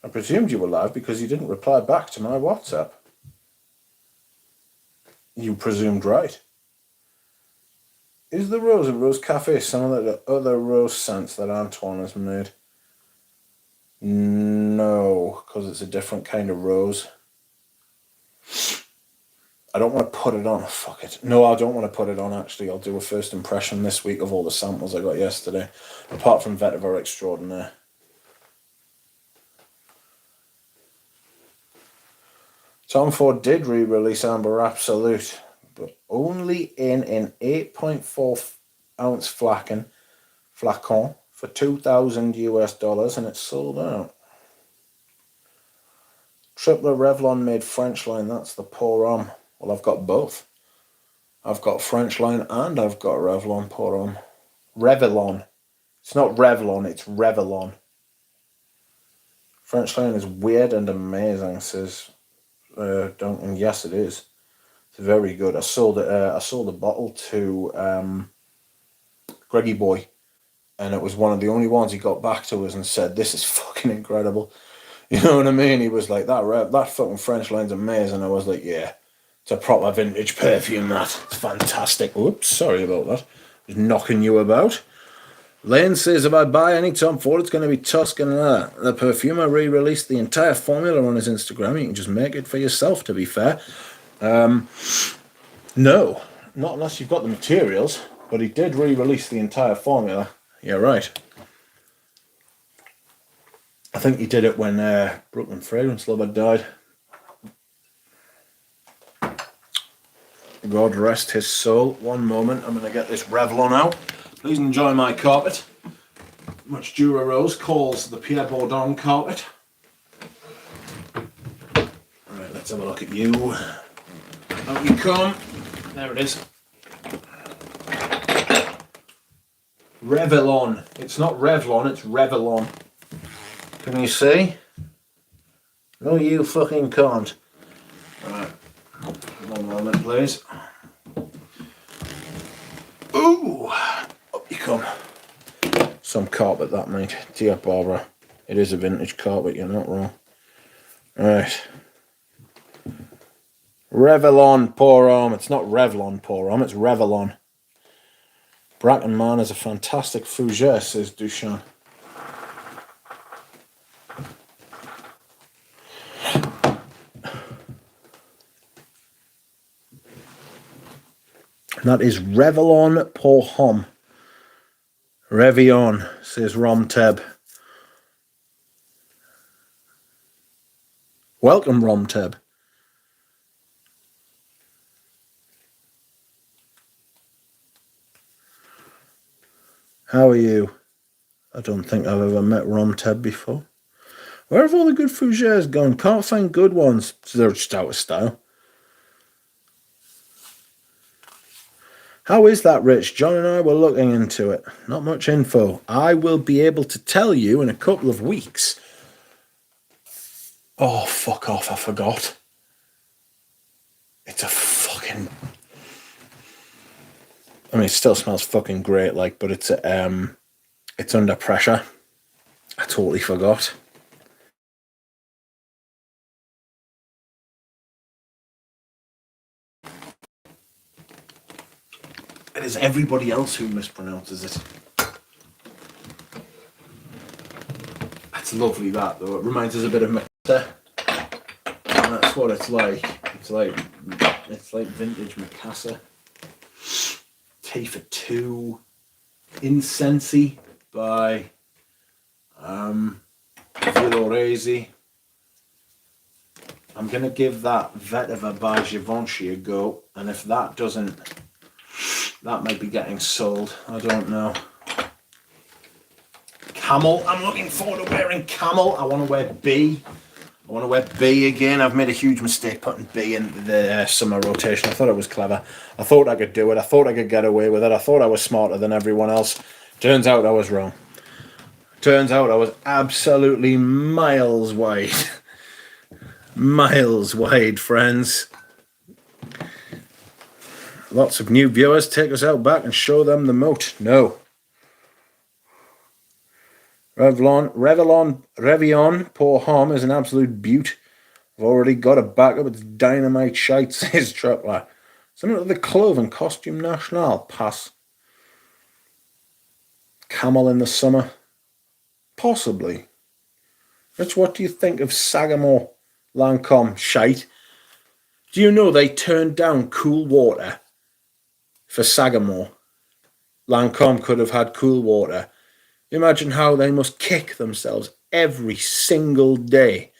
I presumed you were live because you didn't reply back to my WhatsApp. You presumed right. Is the rose of Rose Cafe similar to other rose scents that Antoine has made? No, because it's a different kind of rose. I don't want to put it on. Fuck it. No, I don't want to put it on, actually. I'll do a first impression this week of all the samples I got yesterday, apart from Vetiver Extraordinaire. Tom Ford did re-release Amber Absolute, but only in an 8.4 ounce flacon for $2,000 US, and it's sold out. Tripler Revlon made French line, that's the Pour Homme. Well, I've got both. I've got French line and I've got Revlon Pour Homme. Revlon. It's not Revlon, it's Revlon. French line is weird and amazing, says Duncan. Yes, it is. It's very good. I sold a bottle to Greggy Boy, and it was one of the only ones he got back to us and said, "This is fucking incredible." You know what I mean? He was like, that fucking French line's amazing. I was like, yeah, it's a proper vintage perfume, that. It's fantastic. Oops, sorry about that. Just knocking you about. Lane says, if I buy any Tom Ford, it's going to be Tuscan leather. The perfumer re-released the entire formula on his Instagram. You can just make it for yourself, to be fair. No, not unless you've got the materials. But he did re-release the entire formula. Yeah, right. I think he did it when Brooklyn Fragrance Lover died. God rest his soul. One moment, I'm going to get this Revlon out. Please enjoy my carpet, which Dura Rose calls the Pierre Bourdon carpet. Alright, let's have a look at you. Out you come. There it is. Revlon. It's not Revlon, it's Revlon. Can you see? No, you fucking can't. Alright. One moment, please. Ooh! Up you come. Some carpet, that, mate. Dear Barbara. It is a vintage carpet, you're not wrong. Right. Revlon Pour Homme. It's not Revlon Pour Homme, it's Revlon. Bracken Man is a fantastic fougere, says Duchamp. That is Revlon Pour Homme. Revion, says Romteb. Welcome, Romteb. How are you? I don't think I've ever met Romteb before. Where have all the good fougères gone? Can't find good ones. They're just out of style. How is that, Rich? John and I were looking into it. Not much info. I will be able to tell you in a couple of weeks. Oh, fuck off, I forgot. It's a fucking... I mean, it still smells fucking great, like, but it's under pressure. I totally forgot. It is everybody else who mispronounces it. That's lovely, that, though. It reminds us a bit of Mikasa. And that's what it's like. It's like vintage Mikasa. Tea for Two. Incensi by Villoresi. I'm going to give that Vetiver by Givenchy a go. And if that doesn't... That might be getting sold. I don't know. Camel. I'm looking forward to wearing Camel. I want to wear B. I want to wear B again. I've made a huge mistake putting B in the summer rotation. I thought it was clever. I thought I could do it. I thought I could get away with it. I thought I was smarter than everyone else. Turns out I was wrong. Turns out I was absolutely miles wide. Miles wide, friends. Lots of new viewers. Take us out back and show them the moat. No. Revion, poor Hom is an absolute beaut. I've already got a backup. It's dynamite shite, says Truckler. Something like the clothing costume national. Pass. Camel in the summer. Possibly. Rich, what do you think of Sagamore Lancome shite? Do you know they turned down cool water for Sagamore? Lancome could have had cool water. Imagine how they must kick themselves every single day.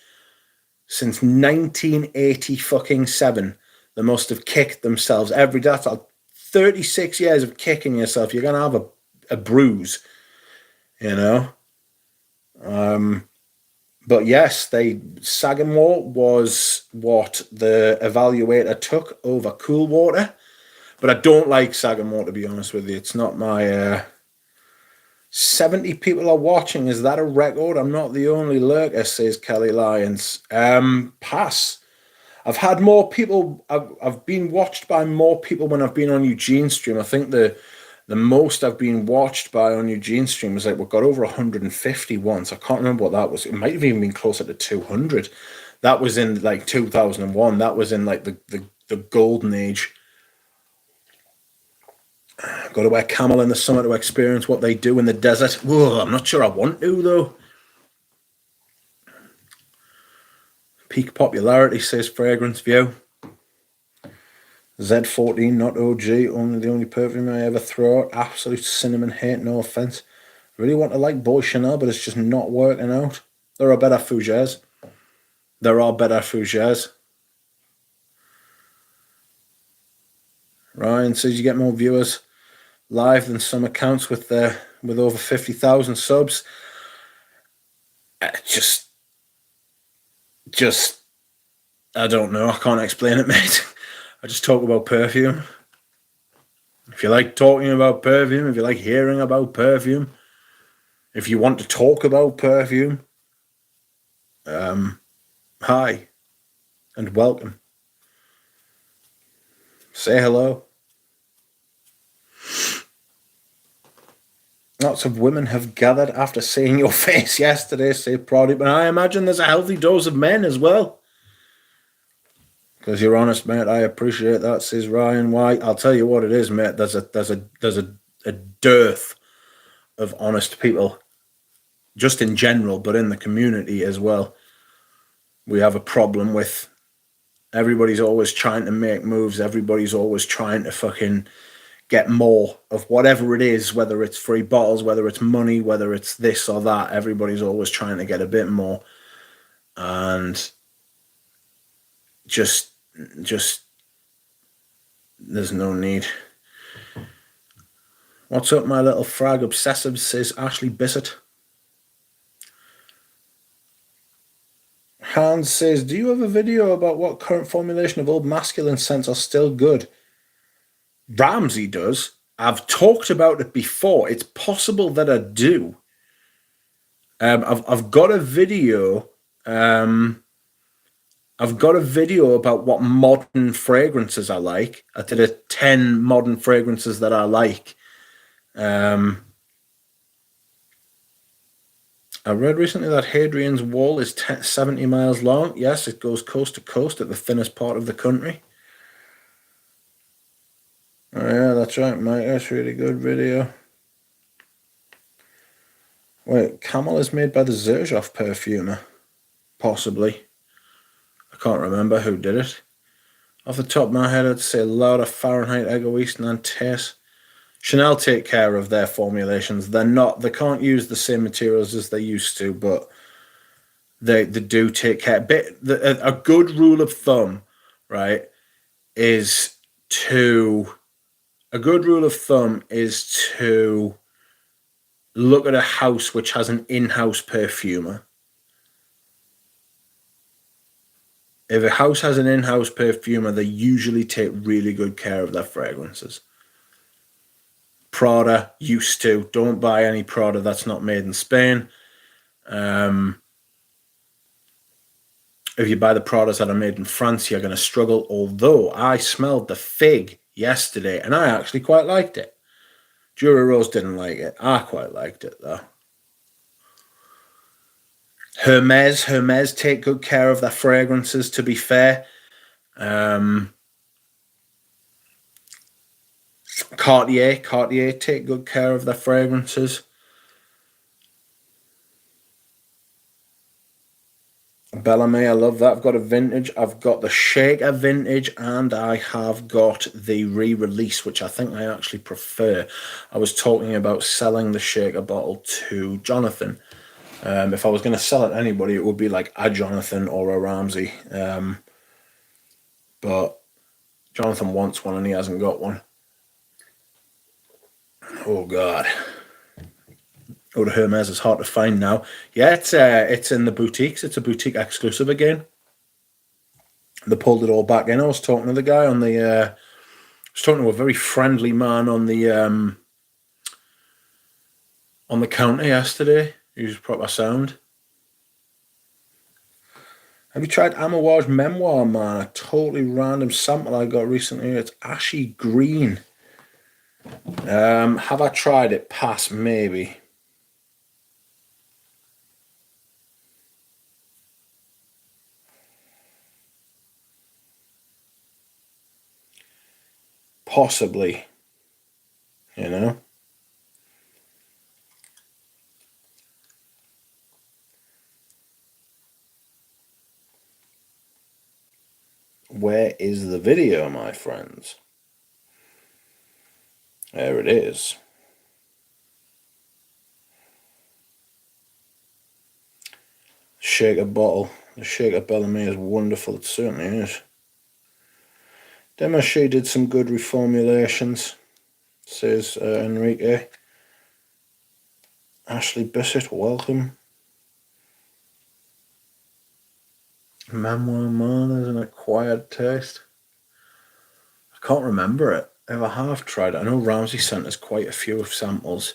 Since 1987, they must have kicked themselves every day. That's like 36 years of kicking yourself. You're going to have a bruise, you know. But yes, Sagamore was what the evaluator took over cool water. But I don't like Sagamore, to be honest with you. It's not my... 70 people are watching. Is that a record? I'm not the only lurker, says Kelly Lyons. Pass. I've had more people. I've been watched by more people when I've been on Eugene's stream. I think the most I've been watched by on Eugene's stream was like we got over 150 once. I can't remember what that was. It might have even been closer to 200. That was in like 2001. That was in like the golden age. Got to wear camel in the summer to experience what they do in the desert. Whoa, I'm not sure I want to, though. Peak popularity, says Fragrance View. Z14, not OG. The only perfume I ever throw out. Absolute cinnamon hate, no offense. Really want to like Boy Chanel, but it's just not working out. There are better fougères. Ryan says you get more viewers live than some accounts with over 50,000 subs. Just I don't know. I can't explain it, mate. I just talk about perfume. If you like talking about perfume, if you like hearing about perfume, if you want to talk about perfume, hi and welcome. Say hello. Lots of women have gathered after seeing your face yesterday, say Proddy, but I imagine there's a healthy dose of men as well. Because you're honest, mate. I appreciate that, says Ryan White. I'll tell you what it is, mate. There's a dearth of honest people, just in general, but in the community as well. We have a problem with everybody's always trying to make moves. Everybody's always trying to fucking get more of whatever it is, whether it's free bottles, whether it's money, whether it's this or that. Everybody's always trying to get a bit more. And just there's no need. What's up, my little frag obsessive, says Ashley Bissett. Hans says, do you have a video about what current formulation of Old Masculine scents are still good? Ramsey does. I've talked about it before. It's possible that I do. I've got a video. I've got a video about what modern fragrances I like. I did a 10 modern fragrances that I like. I read recently that Hadrian's Wall is 70 miles long. Yes, it goes coast to coast at the thinnest part of the country. Oh, yeah, that's right, mate. That's a really good video. Wait, Camel is made by the Xerjoff perfumer. Possibly. I can't remember who did it. Off the top of my head, I'd say Lauda, Fahrenheit, Egoist, and Antares. Chanel take care of their formulations. They can't use the same materials as they used to, but they do take care. A good rule of thumb, right, is to look at a house which has an in-house perfumer. If a house has an in-house perfumer, they usually take really good care of their fragrances. Prada used to. Don't buy any Prada that's not made in Spain. if you buy the products that are made in France, you're going to struggle. Although I smelled the fig yesterday and I actually quite liked it. Jura Rose didn't like it. I quite liked it though. Hermes take good care of their fragrances, to be fair. Cartier take good care of their fragrances. Bellamy, I love that. I've got a vintage. I've got the Shaker vintage, and I have got the re-release, which I think I actually prefer. I was talking about selling the Shaker bottle to Jonathan. If I was going to sell it to anybody, it would be like a Jonathan or a Ramsey. But Jonathan wants one and he hasn't got one. Oh, God. Eau de Hermes is hard to find now. Yeah, it's in the boutiques. It's a boutique exclusive again. They pulled it all back in. I was talking to the guy on the... I was talking to a very friendly man on the counter yesterday. He was proper sound. Have you tried Amouage Memoir, man? A totally random sample I got recently. It's ashy green. Have I tried it? Pass, maybe. Possibly. You know? Where is the video, my friends? There it is. Shaker bottle. The Shaker Bellamy is wonderful. It certainly is. Demaché did some good reformulations, says Enrique. Ashley Bissett, welcome. Memoir Man is an acquired taste. I can't remember it. If I have tried it, I know Ramsey sent us quite a few samples,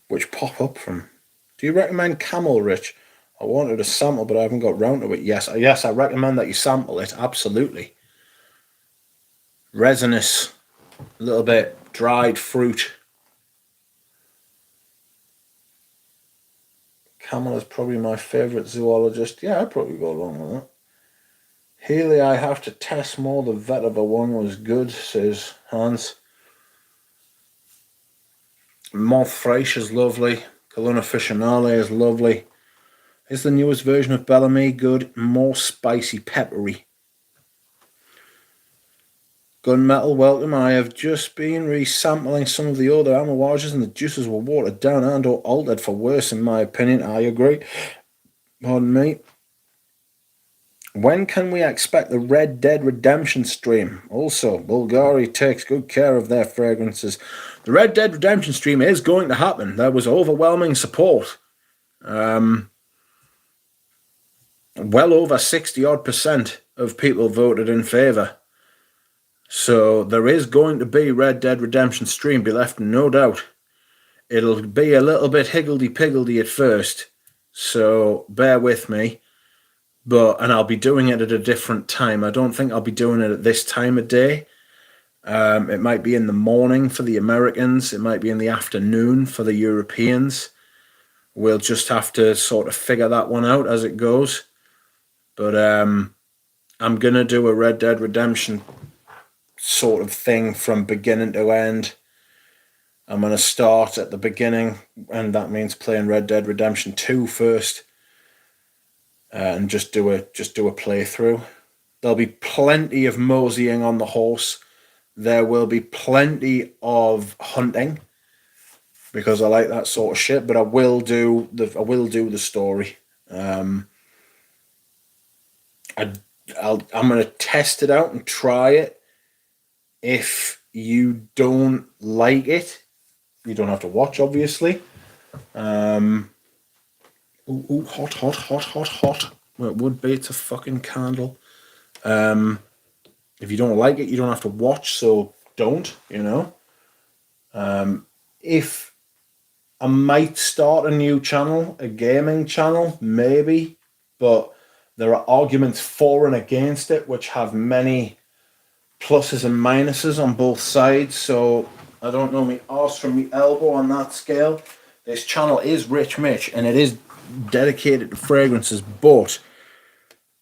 which pop up from. Do you recommend Camel, Rich? I wanted a sample, but I haven't got round to it. Yes, I recommend that you sample it. Absolutely. Resinous, a little bit dried fruit. Camel is probably my favourite zoologist. Yeah, I'd probably go along with that. Healy, I have to test more. The vetiver one was good, says Hans. Moth Fresh is lovely. Colonna Officinale is lovely. Is the newest version of Bellamy good? More spicy, peppery. Gunmetal, welcome. I have just been resampling some of the older Amouages and the juices were watered down and or altered for worse, in my opinion. I agree. Pardon me. When can we expect the Red Dead Redemption stream? Also, Bulgari takes good care of their fragrances. The Red Dead Redemption stream is going to happen. There was overwhelming support. Well over 60% of people voted in favour. So there is going to be Red Dead Redemption stream, be left no doubt. It'll be a little bit higgledy-piggledy at first, so bear with me. And I'll be doing it at a different time. I don't think I'll be doing it at this time of day. It might be in the morning for the Americans. It might be in the afternoon for the Europeans. We'll just have to sort of figure that one out as it goes. But I'm going to do a Red Dead Redemption sort of thing from beginning to end. I'm going to start at the beginning, and that means playing Red Dead Redemption 2 first. And just do a playthrough. There'll be plenty of moseying on the horse. There will be plenty of hunting because I like that sort of shit. But I will do the story. I'm going to test it out and try it. If you don't like it, you don't have to watch, obviously. Ooh, hot. Well, it would be. It's a fucking candle. If you don't like it, you don't have to watch, so don't, you know. If I might start a new channel, a gaming channel, maybe, but There are arguments for and against it, which have many pluses and minuses on both sides. So I don't know me arse from me elbow on that scale. This channel is Rich Mitch, and it is dedicated to fragrances, but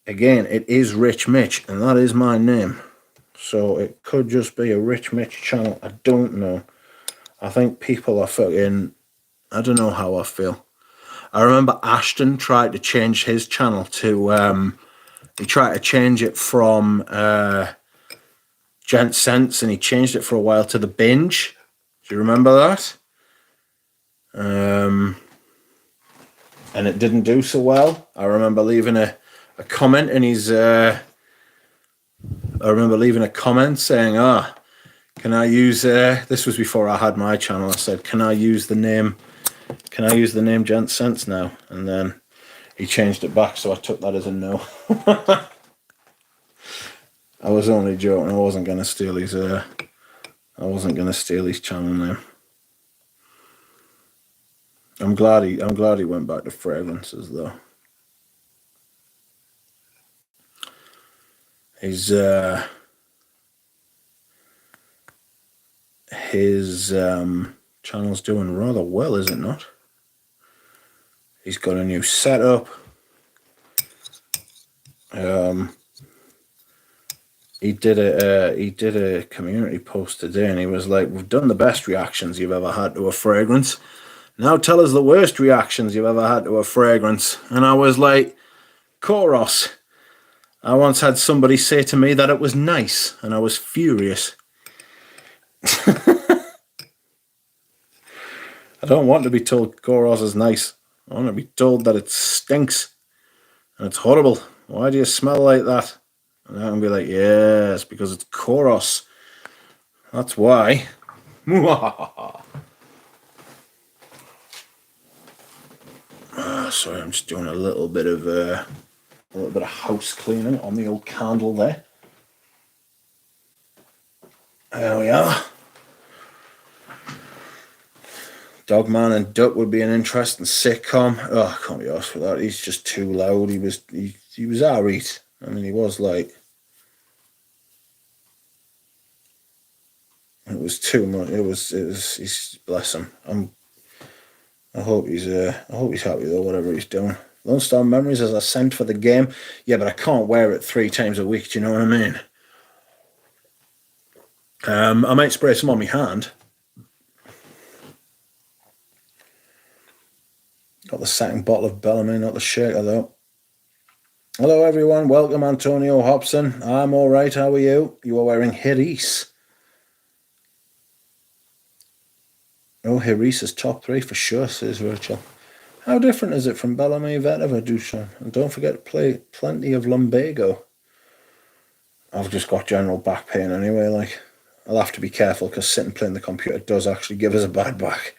again, it is Rich Mitch, and that is my name. So it could just be a Rich Mitch channel. I don't know. I think people are fucking... I don't know how I feel. I remember Ashton tried to change his channel to... he tried to change it from Gent Sense, and he changed it for a while to The Binge. Do you remember that? And it didn't do so well. I remember leaving a comment in his... I remember leaving a comment saying, can I use... this was before I had my channel. I said, can I use the name Gent Sense now? And then he changed it back, so I took that as a no. I was only joking. I wasn't going to steal his... I wasn't going to steal his channel name. I'm glad he went back to fragrances though. His channel's doing rather well, is it not? He's got a new setup. He did a community post today, and he was like, "We've done the best reactions you've ever had to a fragrance. Now tell us the worst reactions you've ever had to a fragrance." And I was like, Koros, I once had somebody say to me that it was nice, and I was furious. I don't want to be told Koros is nice. I want to be told that it stinks and it's horrible. Why do you smell like that? And I can be like, yes, because it's Koros. That's why. Sorry, I'm just doing a little bit of house cleaning on the old candle there. There we are. Dogman and Duck would be an interesting sitcom. Oh, I can't be arsed for that. He's just too loud. He was alright. I mean, he was like... It was too much. It was. He's... Bless him. I hope he's happy though, whatever he's doing. Lone Star Memories as a scent for the game. Yeah, but I can't wear it 3 times a week. Do you know what I mean? I might spray some on my hand. Got the second bottle of Bellamy, not the shaker though. Hello everyone, welcome Antonio Hobson. I'm alright, how are you? You are wearing Hiris. Oh, Hiris is top 3 for sure, says Rachel. How different is it from Bellamy Vetiver, Duchamp? And don't forget to play plenty of Lumbago. I've just got general back pain anyway, like. I'll have to be careful because sitting playing the computer does actually give us a bad back.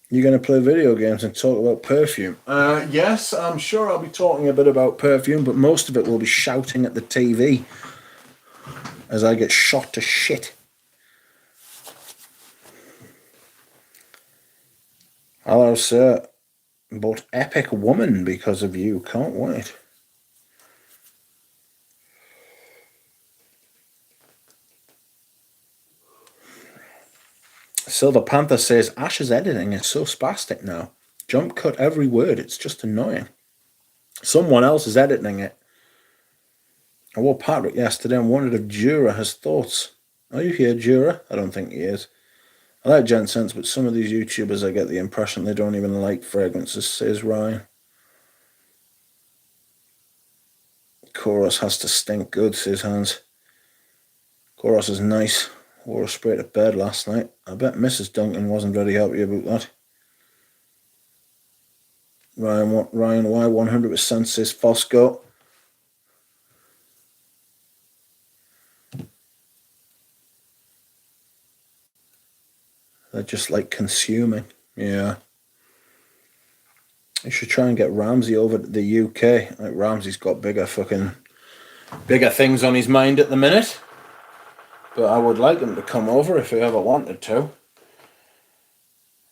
You're going to play video games and talk about perfume? Yes, I'm sure I'll be talking a bit about perfume, but most of it will be shouting at the TV as I get shot to shit. Hello, sir. Bought Epic Woman because of you. Can't wait. Silver Panther says, Ash's editing is so spastic now. Jump cut every word. It's just annoying. Someone else is editing it. I wore Patrick yesterday and wondered if Jura has thoughts. Are you here, Jura? I don't think he is. I like Gent Sense, but some of these YouTubers, I get the impression they don't even like fragrances, says Ryan. Koros has to stink good, says Hans. Koros is nice. Wore a spray to bed last night. I bet Mrs. Duncan wasn't very happy about that. Ryan Y 100% says Fosco. They're just like consuming. Yeah. You should try and get Ramsey over to the UK. Like Ramsey's got bigger things on his mind at the minute. But I would like him to come over if he ever wanted to.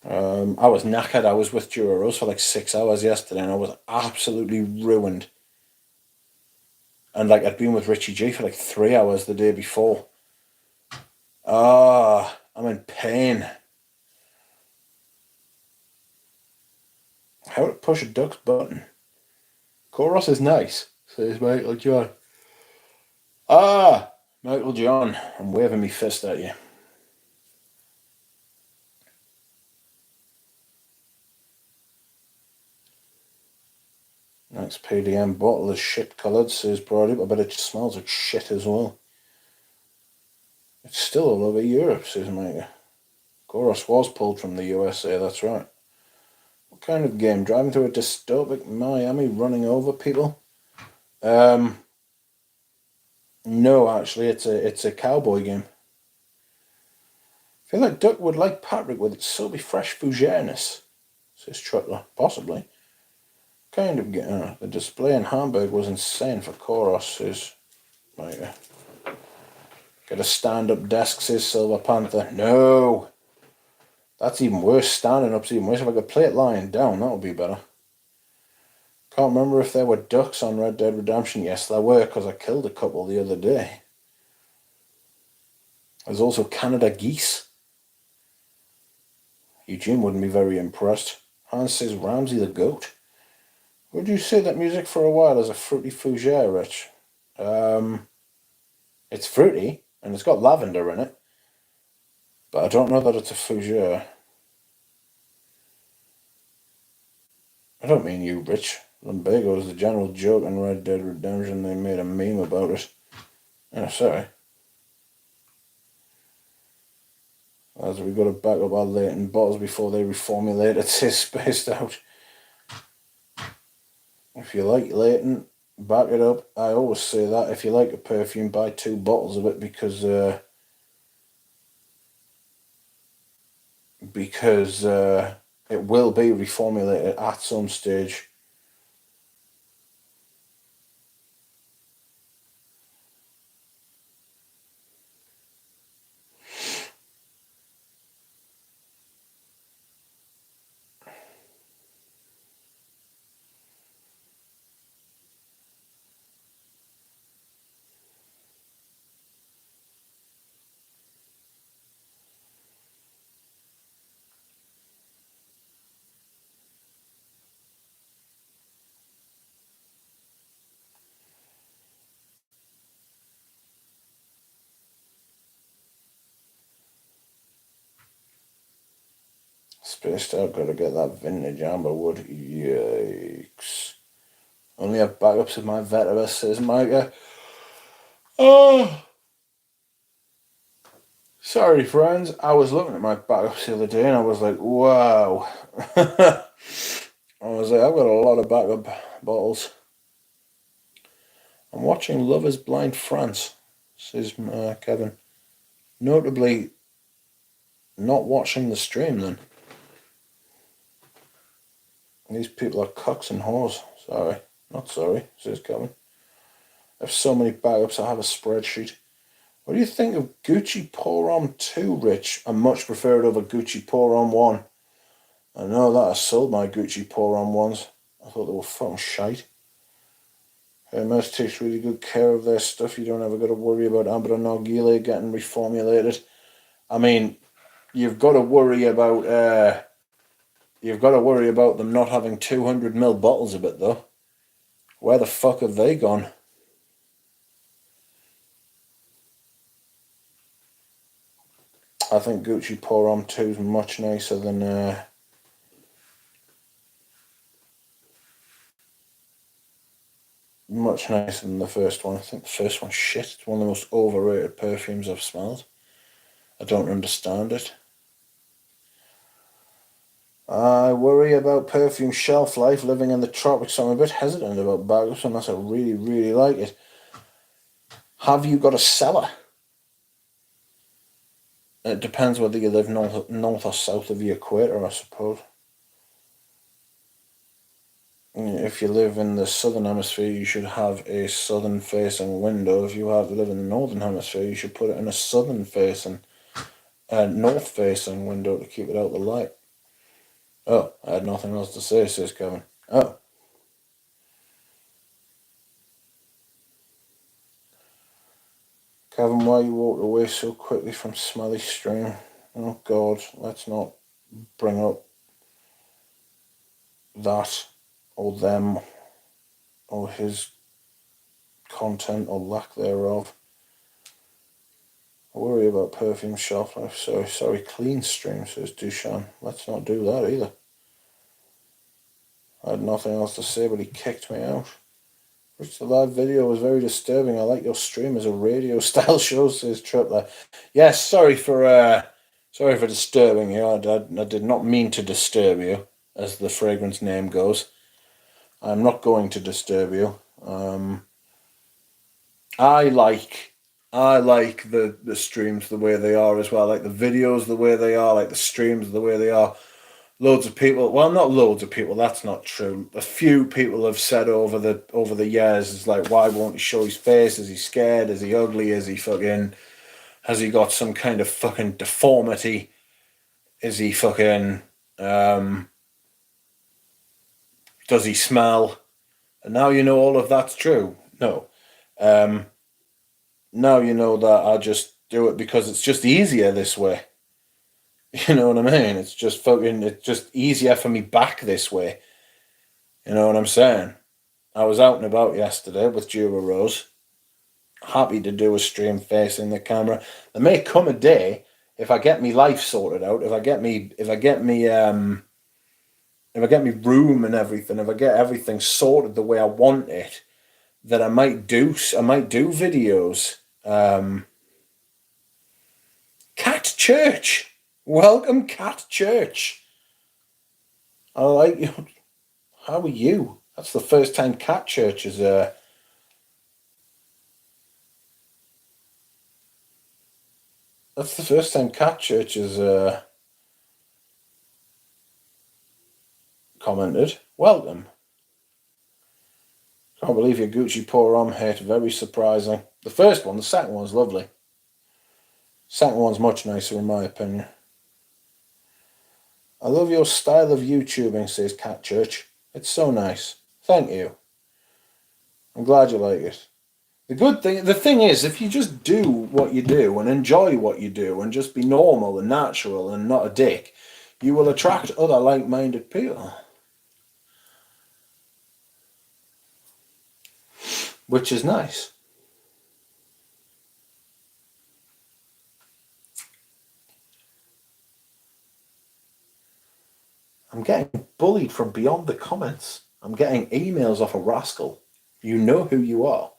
I was knackered. I was with Dura Rose for like 6 hours yesterday, and I was absolutely ruined. And like I'd been with Richie G for like 3 hours the day before. Ah, I'm in pain. How to push a duck's button? Chorus is nice, says Michael John. Ah, Michael John, I'm waving me fist at you. Next PDM bottle is shit coloured, says Brody, but I bet it smells like shit as well. It's still all over Europe, says Micah. Chorus was pulled from the USA, that's right. What kind of game? Driving through a dystopic Miami, running over people? No, actually, it's a cowboy game. I feel like Duck would like Patrick with its soapy fresh fougeriness, says Truttler. Possibly. Kind of game. The display in Hamburg was insane for Koros, says Micah. Get a stand-up desk, says Silver Panther. No! That's even worse. Standing up's even worse. If I could play it lying down, that would be better. Can't remember if there were ducks on Red Dead Redemption. Yes, there were, because I killed a couple the other day. There's also Canada geese. Eugene wouldn't be very impressed. Hans says Ramsey the goat. Would you say that music for a while is a fruity fougere, Rich? It's fruity, and it's got lavender in it. But I don't know that it's a fougere. I don't mean you, Rich. Lumbago is the general joke in Red Dead Redemption. They made a meme about it. Oh, sorry. As we got to back up our latent bottles before they reformulate it, says Spaced Out. If you like latent, back it up. I always say that. If you like a perfume, buy 2 bottles of it because it will be reformulated at some stage. Spaced Out, gotta get that vintage amber wood. Yikes. Only have backups of my Veteran, says Micah. Oh, sorry, friends. I was looking at my backups the other day and I was like, wow. I was like, I've got a lot of backup bottles. I'm watching Love is Blind France, says Kevin. Notably, not watching the stream then. These people are cocks and whores. Sorry. Not sorry, says Kevin. I have so many backups, I have a spreadsheet. What do you think of Gucci Porom 2, Rich? I much prefer it over Gucci Porom 1. I know that I sold my Gucci Porom 1s. I thought they were fucking shite. Hermes takes really good care of their stuff. You don't ever got to worry about Amber and Nargile getting reformulated. I mean, you've got to worry about them not having 200ml bottles of it though. Where the fuck have they gone? I think Gucci Porom 2 is much nicer than the first one. I think the first one's shit. It's one of the most overrated perfumes I've smelled. I don't understand it. I worry about perfume shelf life living in the tropics, so I'm a bit hesitant about backups unless I really, really like it. Have you got a cellar? It depends whether you live north or south of the equator, I suppose. If you live in the southern hemisphere, you should have a southern-facing window. If you live in the northern hemisphere, you should put it in a southern-facing, north-facing window to keep it out of the light. Oh, I had nothing else to say, says Kevin. Oh. Kevin, why you walked away so quickly from Smelly Stream? Oh, God, let's not bring up that or them or his content or lack thereof. I worry about perfume shelf life. Sorry, clean stream, says Dushan. Let's not do that either. I had nothing else to say, but he kicked me out. Which the live video was very disturbing. I like your stream as a radio style show, says Tripler. Yes, sorry for disturbing you. I did not mean to disturb you, as the fragrance name goes. I'm not going to disturb you. I like the streams the way they are as well. Like the videos the way they are, like the streams the way they are. Loads of people, well, not loads of people, that's not true. A few people have said over the years, it's like, why won't he show his face? Is he scared? Is he ugly? Is he fucking, has he got some kind of fucking deformity? Is he fucking, does he smell? And now you know all of that's true. No. Now you know that I just do it because it's just easier this way. You know what I mean? It's just easier for me back this way. You know what I'm saying? I was out and about yesterday with Jura Rose. Happy to do a stream facing the camera. There may come a day if I get me life sorted out, if I get me room and everything, if I get everything sorted the way I want it, that I might do videos. Cat Church. Welcome, Cat Church. I like you. How are you? That's the first time Cat Church is commented. Welcome. Can't believe your Gucci pour on hit. Very surprising. The first one, the second one's lovely. Second one's much nicer in my opinion. I love your style of YouTubing, says Cat Church. It's so nice. Thank you. I'm glad you like it. The thing is, if you just do what you do and enjoy what you do and just be normal and natural and not a dick, you will attract other like-minded people. Which is nice. I'm getting bullied from beyond the comments. I'm getting emails off a rascal. You know who you are.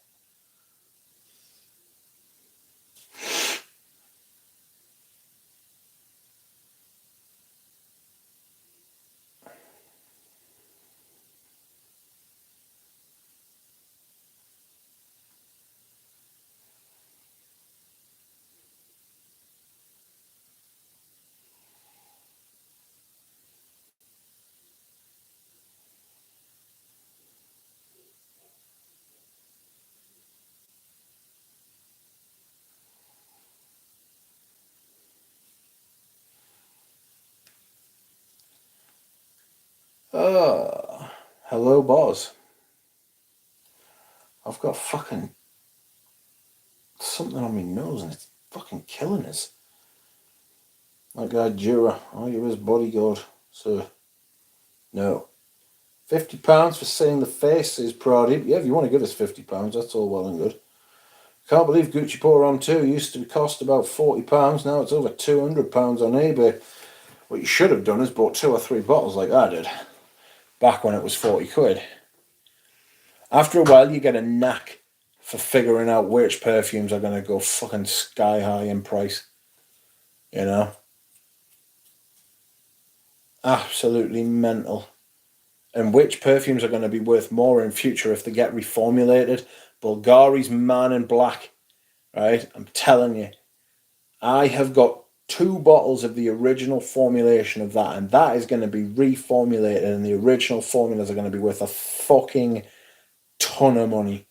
Hello, boss. I've got fucking something on my nose and it's fucking killing us. That guy Jura, are you his bodyguard, sir? No. £50 for seeing the face is Pradeep. Yeah, if you want to give us £50, that's all well and good. Can't believe Gucci Pour On 2 used to cost about £40. Now it's over £200 on eBay. What you should have done is bought 2 or 3 bottles like I did. Back when it was 40 quid. After a while, you get a knack for figuring out which perfumes are going to go fucking sky high in price. You know? Absolutely mental. And which perfumes are going to be worth more in future if they get reformulated. Bulgari's Man in Black, right? I'm telling you. I have got 2 bottles of the original formulation of that, and that is going to be reformulated, and the original formulas are going to be worth a fucking ton of money.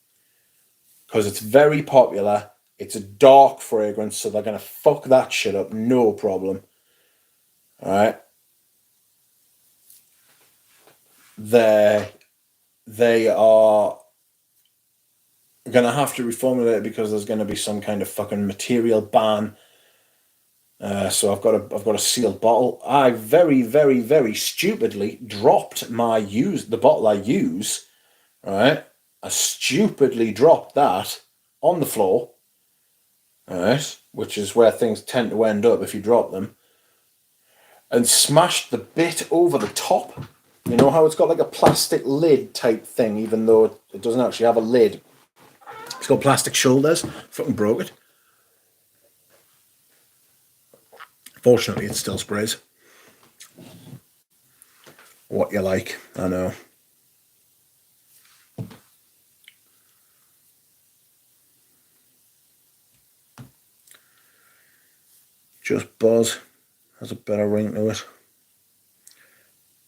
Because it's very popular. It's a dark fragrance, so they're going to fuck that shit up, no problem. Alright? they are going to have to reformulate it because there's going to be some kind of fucking material ban. So I've got a sealed bottle. I very, very, very stupidly dropped the bottle I use. Right, I stupidly dropped that on the floor. Right, which is where things tend to end up if you drop them, and smashed the bit over the top. You know how it's got like a plastic lid type thing, even though it doesn't actually have a lid. It's got plastic shoulders. Fucking broke it. Fortunately, it still sprays. What you like, I know. Just Buzz has a better ring to it.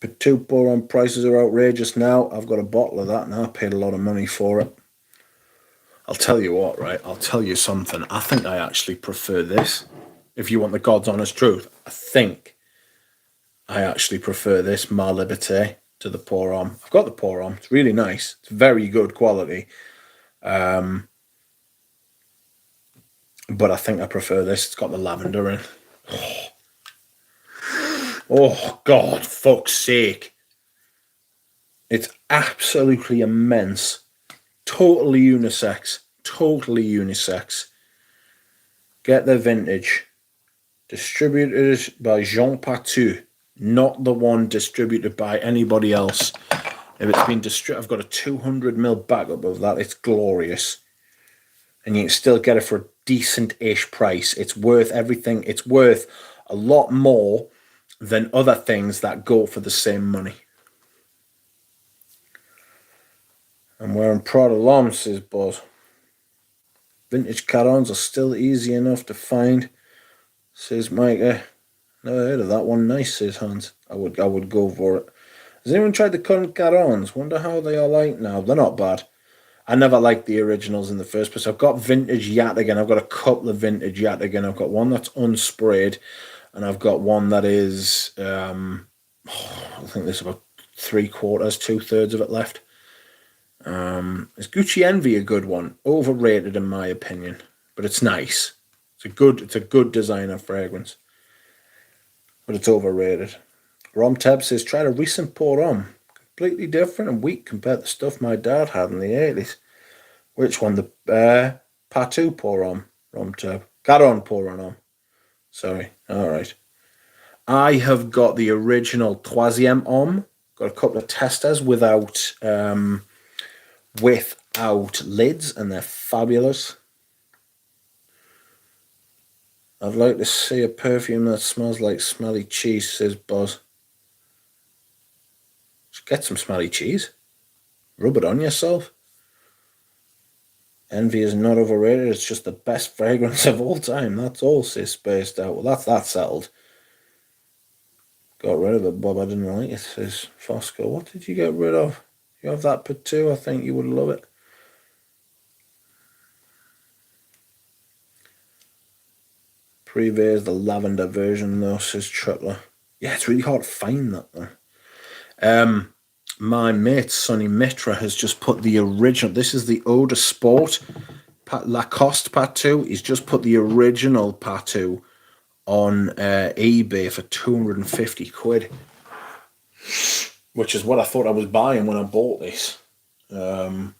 But 2 pour-on prices are outrageous now. I've got a bottle of that and I paid a lot of money for it. I'll tell you what, right? I'll tell you something. I think I actually prefer this. If you want the God's honest truth, I think I actually prefer this Ma Liberté to the pour-on. I've got the pour-on. It's really nice. It's very good quality. But I think I prefer this. It's got the lavender in. Oh, God, fuck's sake. It's absolutely immense. Totally unisex. Totally unisex. Get the vintage. Distributed by Jean Patou. Not the one distributed by anybody else. If it's been distributed, I've got a 200ml backup of that. It's glorious. And you can still get it for a decent-ish price. It's worth everything. It's worth a lot more than other things that go for the same money. I'm wearing Prada Lom, says Buzz. Vintage Carons are still easy enough to find, says Micah. Never heard of that one. Nice, says Hans. I would go for it. Has anyone tried the current Carons? Wonder how they are like now. They're not bad. I never liked the originals in the first place. I've got vintage Yataghan. I've got a couple of vintage Yataghan. I've got one that's unsprayed, and I've got one that is, I think there's about 3/4, 2/3 of it left. Is Gucci Envy a good one? Overrated in my opinion, but it's nice. It's a good designer fragrance, but it's overrated. Rom Tab says, tried a recent pour on. Completely different and weak compared to stuff my dad had in the 80s. Which one? The Patou pour on, Rom Tab. Garon pour on. Sorry. All right. I have got the original Troisième Homme. Got a couple of testers without lids, and they're fabulous. I'd like to see a perfume that smells like smelly cheese, says Buzz. Just get some smelly cheese. Rub it on yourself. Envy is not overrated. It's just the best fragrance of all time. That's all, says Spaced Out. Well, that's settled. Got rid of it, Bob. I didn't like it, says Fosco. What did you get rid of? You have that Patou? I think you would love it. Privé is the lavender version, though, says Trutler. Yeah, it's really hard to find that, though. My mate, Sonny Mitra, has just put the original. This is the Eau de Sport Lacoste Patou. He's just put the original Patou on eBay for 250 quid, which is what I thought I was buying when I bought this. And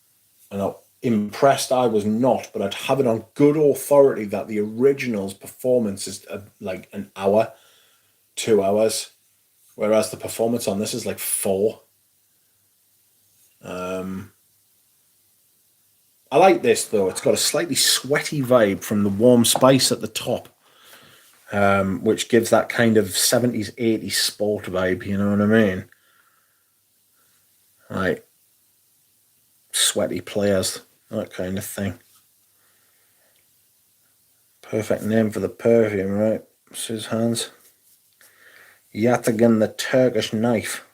impressed I was not, but I'd have it on good authority that the original's performance is like an hour, 2 hours, whereas the performance on this is like 4. I like this though. It's got a slightly sweaty vibe from the warm spice at the top, which gives that kind of 70s, 80s sport vibe, you know what I mean? Like sweaty players, that kind of thing. Perfect name for the perfume, right? Says Hans. Yataghan the Turkish Knife.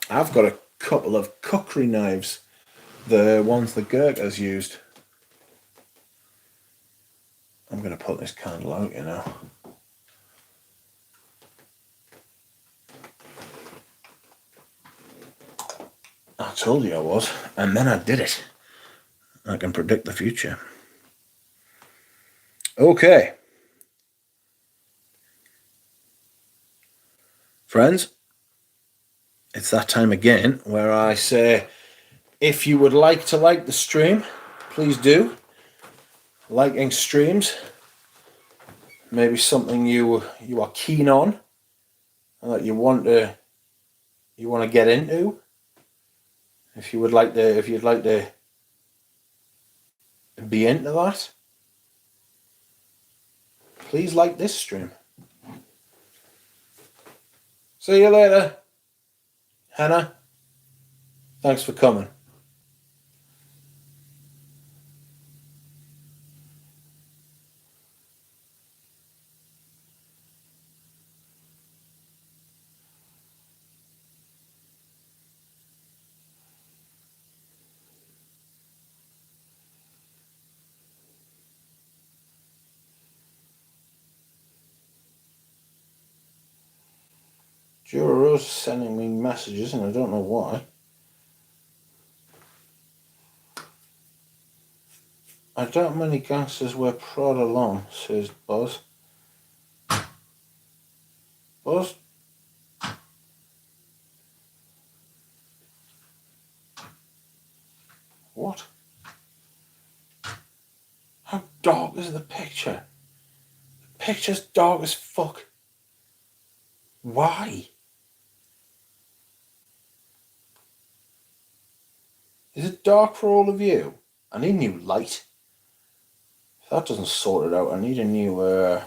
I've got a couple of cookery knives, the ones the Gurkhas used. I'm going to put this candle out, you know. I told you I was, and then I did it. I can predict the future. Okay. Friends, it's that time again where I say, if you would like to like the stream, please do. Liking streams, maybe something you are keen on and that you want to get into. If you'd like to be into that, please like this stream. See you later, Hannah. Thanks for coming. Jura Rose is sending me messages and I don't know why. I doubt many gangsters wear Prada long, says Buzz. Buzz? What? How dark is the picture? The picture's dark as fuck. Why? Is it dark for all of you? I need new light. If that doesn't sort it out, I need a new if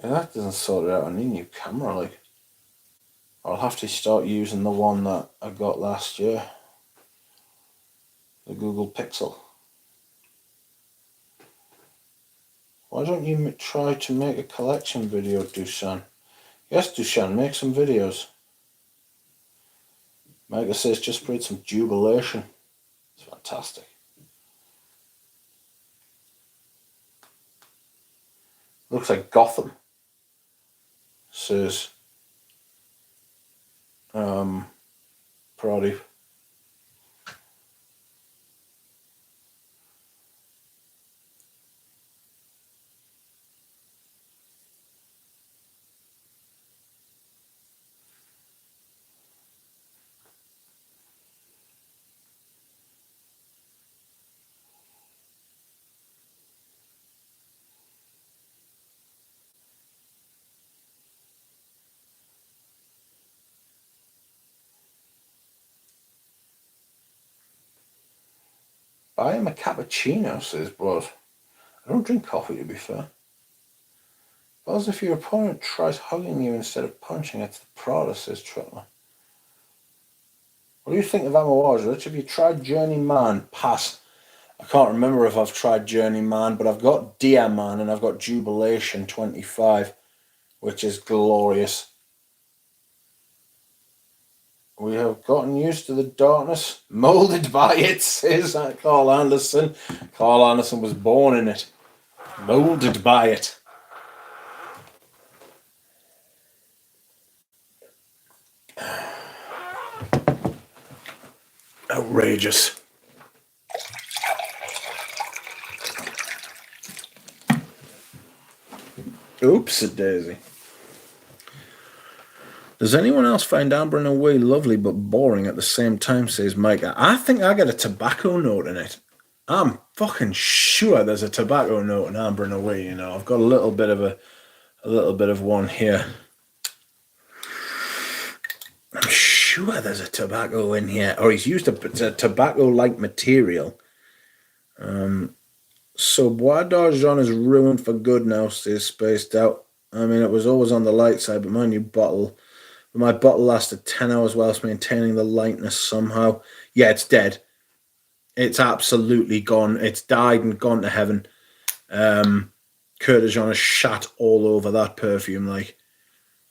that doesn't sort it out, I need a new camera, like. I'll have to start using the one that I got last year. The Google Pixel. Why don't you try to make a collection video, Dushan? Yes, Dushan, make some videos. Micah says just spread some jubilation. It's fantastic. Looks like Gotham, says Pradeep. Buy him a cappuccino, says Buzz. I don't drink coffee, to be fair. Buzz, if your opponent tries hugging you instead of punching, it's the Prada, says Trutler. What do you think of Amouage, Rich? Have you tried Journeyman? Pass. I can't remember if I've tried Journeyman, but I've got Dear Man and I've got Jubilation 25, which is glorious. We have gotten used to the darkness, moulded by it, says Carl Anderson. Carl Anderson was born in it, moulded by it. Outrageous. Oops-a-daisy. Does anyone else find Amber and Away lovely but boring at the same time, says Micah? I think I get a tobacco note in it. I'm fucking sure there's a tobacco note in Amber and Away, you know. I've got a little bit of one here. I'm sure there's a tobacco in here. Or he's used a tobacco-like material. So Bois d'Argent is ruined for good now, says Spaced Out. I mean, it was always on the light side, but my bottle lasted 10 hours whilst maintaining the lightness somehow. Yeah, it's dead. It's absolutely gone. It's died and gone to heaven. Curtis John has shat all over that perfume. Like,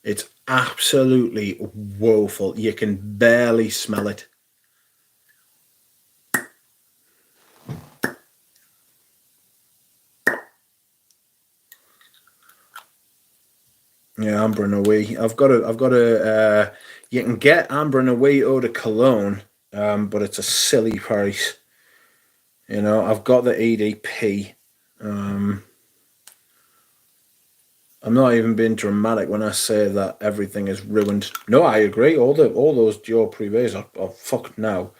it's absolutely woeful. You can barely smell it. Yeah, Amber and Away. I've got a. You can get Amber and Away eau de cologne, but it's a silly price. You know, I've got the EDP. I'm not even being dramatic when I say that everything is ruined. No, I agree. All those Dior Privés are fucked now.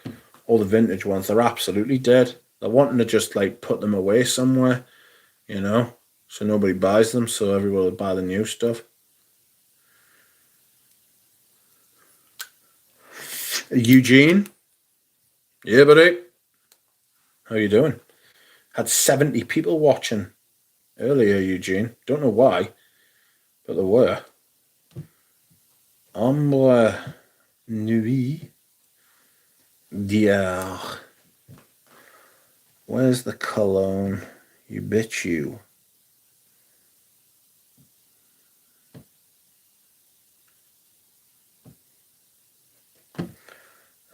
All the vintage ones, they're absolutely dead. They're wanting to just like put them away somewhere, you know, so nobody buys them, so everyone will buy the new stuff. Eugene, yeah, buddy, how you doing? Had 70 people watching earlier, Eugene. Don't know why, but there were. Ambre Nuit Dior. Where's the cologne? You bitch you.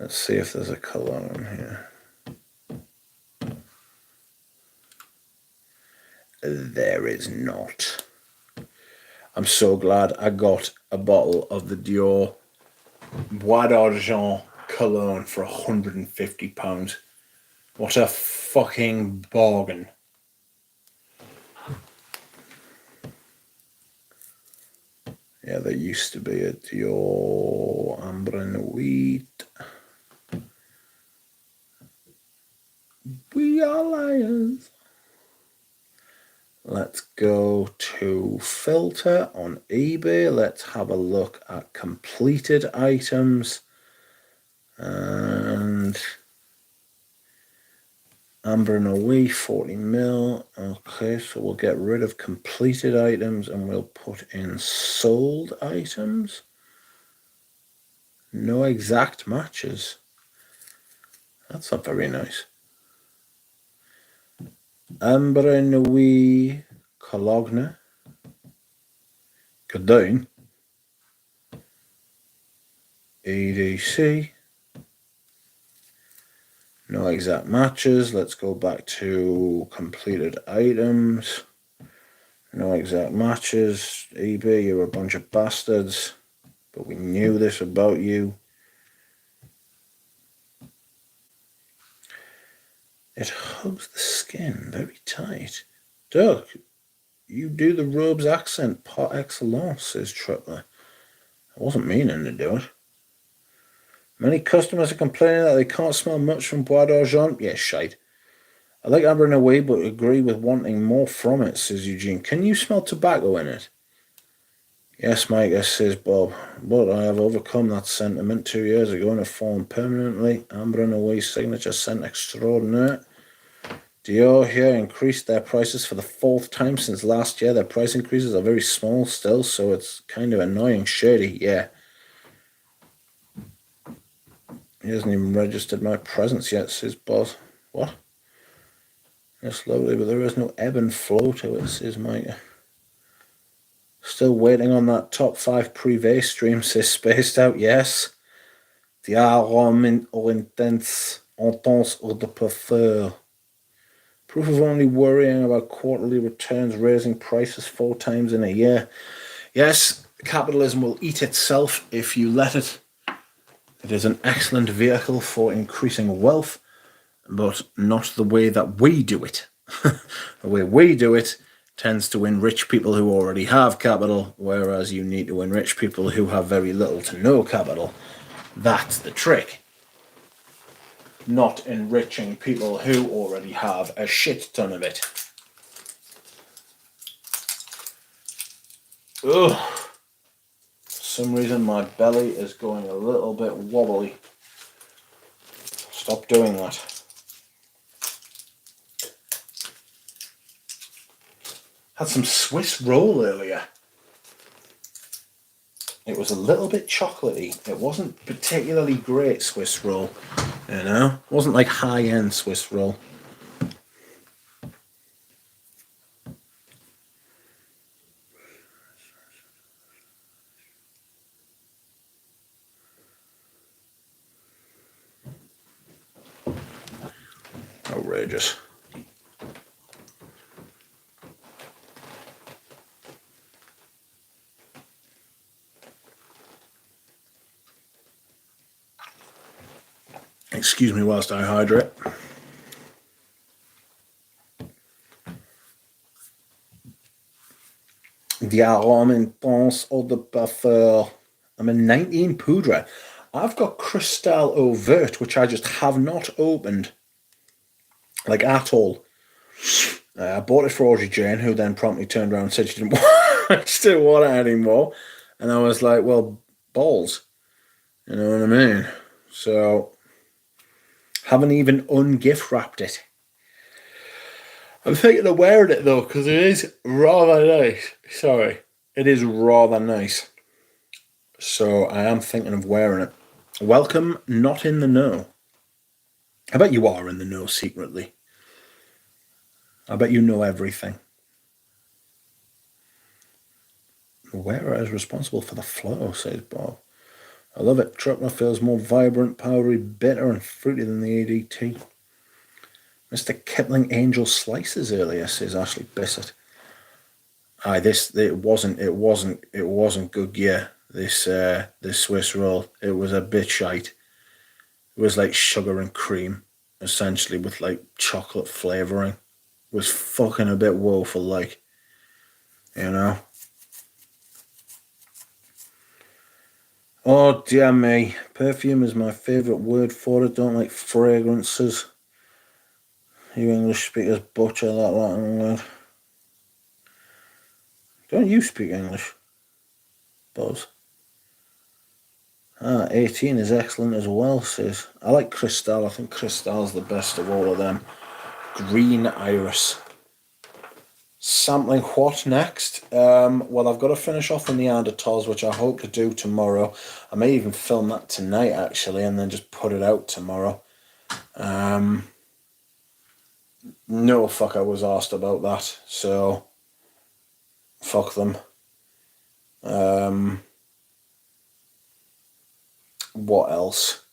Let's see if there's a cologne here. There is not. I'm so glad I got a bottle of the Dior Bois d'Argent cologne for £150. What a fucking bargain. Yeah, there used to be a Dior Ambre Nuit. We are liars. Let's go to filter on eBay. Let's have a look at completed items. And Amber and Away 40ml. Okay, so we'll get rid of completed items and we'll put in sold items. No exact matches. That's not very nice. Amber and Away Cologne. Good down. EDC. No exact matches. Let's go back to completed items. No exact matches. eBay, you're a bunch of bastards. But we knew this about you. It hugs the skin very tight. Doug, you do the robe's accent par excellence, says Tripler. I wasn't meaning to do it. Many customers are complaining that they can't smell much from Bois d'Argent. Yeah, shite. I like Amber in a way, but agree with wanting more from it, says Eugene. Can you smell tobacco in it? Yes, Mike, says Bob. But I have overcome that sentiment 2 years ago and have fallen permanently. Amber in a way signature scent extraordinaire. Dior here increased their prices for the 4th time since last year. Their price increases are very small still, so it's kind of annoying. Shady, yeah. He hasn't even registered my presence yet, says Boz. What? Yes, lovely, but there is no ebb and flow to it, says Mike. Still waiting on that top 5 privé stream, says Spaced Out. Yes. The arôme intense ou de parfum. Proof of only worrying about quarterly returns, raising prices 4 times in a year. Yes, capitalism will eat itself if you let it. It is an excellent vehicle for increasing wealth, but not the way that we do it. The way we do it tends to enrich people who already have capital, whereas you need to enrich people who have very little to no capital. That's the trick. Not enriching people who already have a shit ton of it. Ugh. For some reason my belly is going a little bit wobbly. Stop doing that. Had some Swiss roll earlier. It was a little bit chocolatey. It wasn't particularly great Swiss roll, you know? It wasn't like high-end Swiss roll. outrageous. Excuse me whilst I hydrate. Diarome intense eau de parfum. I'm a 19 poudre. I've got Cristal Overt, which I just have not opened, like at all. I bought it for Audrey Jane, who then promptly turned around and said she didn't want it anymore. And I was like, well, balls. You know what I mean? So, haven't even ungift wrapped it. I'm thinking of wearing it though, because it is rather nice. Sorry. It is rather nice. So, I am thinking of wearing it. Welcome, not in the know. I bet you are in the know secretly. I bet you know everything. The wearer is responsible for the flow, says Bob. I love it. Truckner feels more vibrant, powdery, bitter, and fruity than the ADT. Mr. Kipling Angel Slices earlier, says Ashley Bissett. Aye, it wasn't good. Yeah, this Swiss roll, it was a bit shite. It was like sugar and cream, essentially, with like chocolate flavouring. It was fucking a bit woeful, like, you know. Oh dear me, perfume is my favourite word for it. Don't like fragrances. You English speakers butcher that Latin word. Don't you speak English, Buzz? 18 is excellent as well, says. I like Cristal. I think Cristal's the best of all of them. Green Iris. Sampling what next? Well, I've got to finish off the Neanderthals, which I hope to do tomorrow. I may even film that tonight, actually, and then just put it out tomorrow. No fuck, I was asked about that, so fuck them. What else?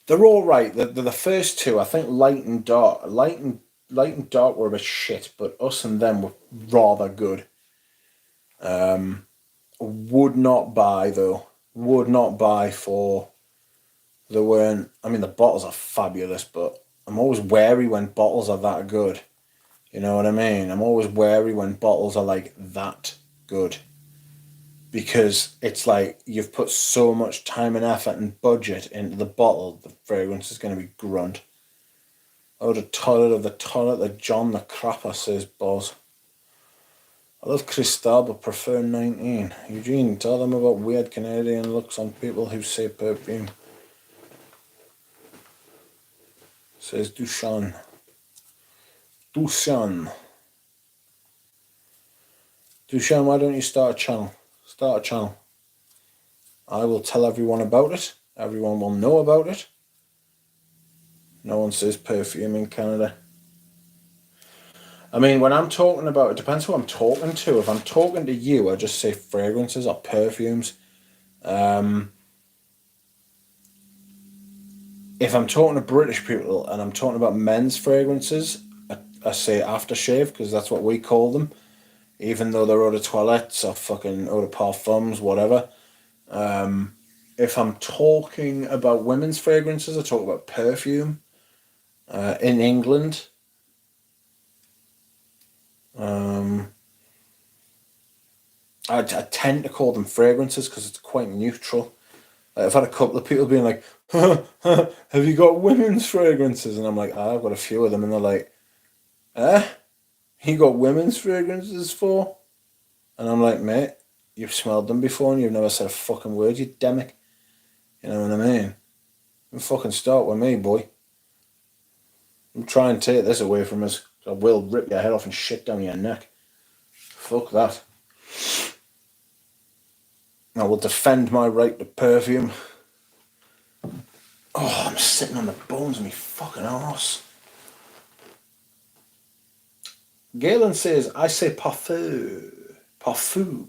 They're all right. The first two, I think, Light and Dark were a bit shit, but Us and Them were rather good. Would not buy though. Would not buy for. They weren't. I mean, the bottles are fabulous, but I'm always wary when bottles are that good. You know what I mean? I'm always wary when bottles are like that good. Because it's like you've put so much time and effort and budget into the bottle, the fragrance is going to be grunt. Oh, the toilet, the John the Crapper, says Boz. I love Cristal, but prefer 19. Eugene, tell them about weird Canadian looks on people who say perfume. Says Dushan. Dushan, why don't you start a channel? Start a channel. I will tell everyone about it. Everyone will know about it. No one says perfume in Canada. I mean, when I'm talking about, it depends who I'm talking to. If I'm talking to you, I just say fragrances or perfumes. If I'm talking to British people and I'm talking about men's fragrances, I say aftershave, because that's what we call them. Even though they're eau de toilettes or fucking eau de parfums, whatever. If I'm talking about women's fragrances, I talk about perfume. In England, I tend to call them fragrances because it's quite neutral. I've had a couple of people being like, have you got women's fragrances? And I'm like, I've got a few of them. And they're like, you got women's fragrances for? And I'm like, mate, you've smelled them before and you've never said a fucking word, you demick. You know what I mean? You fucking start with me, boy. I'm trying to take this away from us. I will rip your head off and shit down your neck. Fuck that. I will defend my right to perfume. Oh, I'm sitting on the bones of me fucking arse. Galen says, I say parfum. Parfum.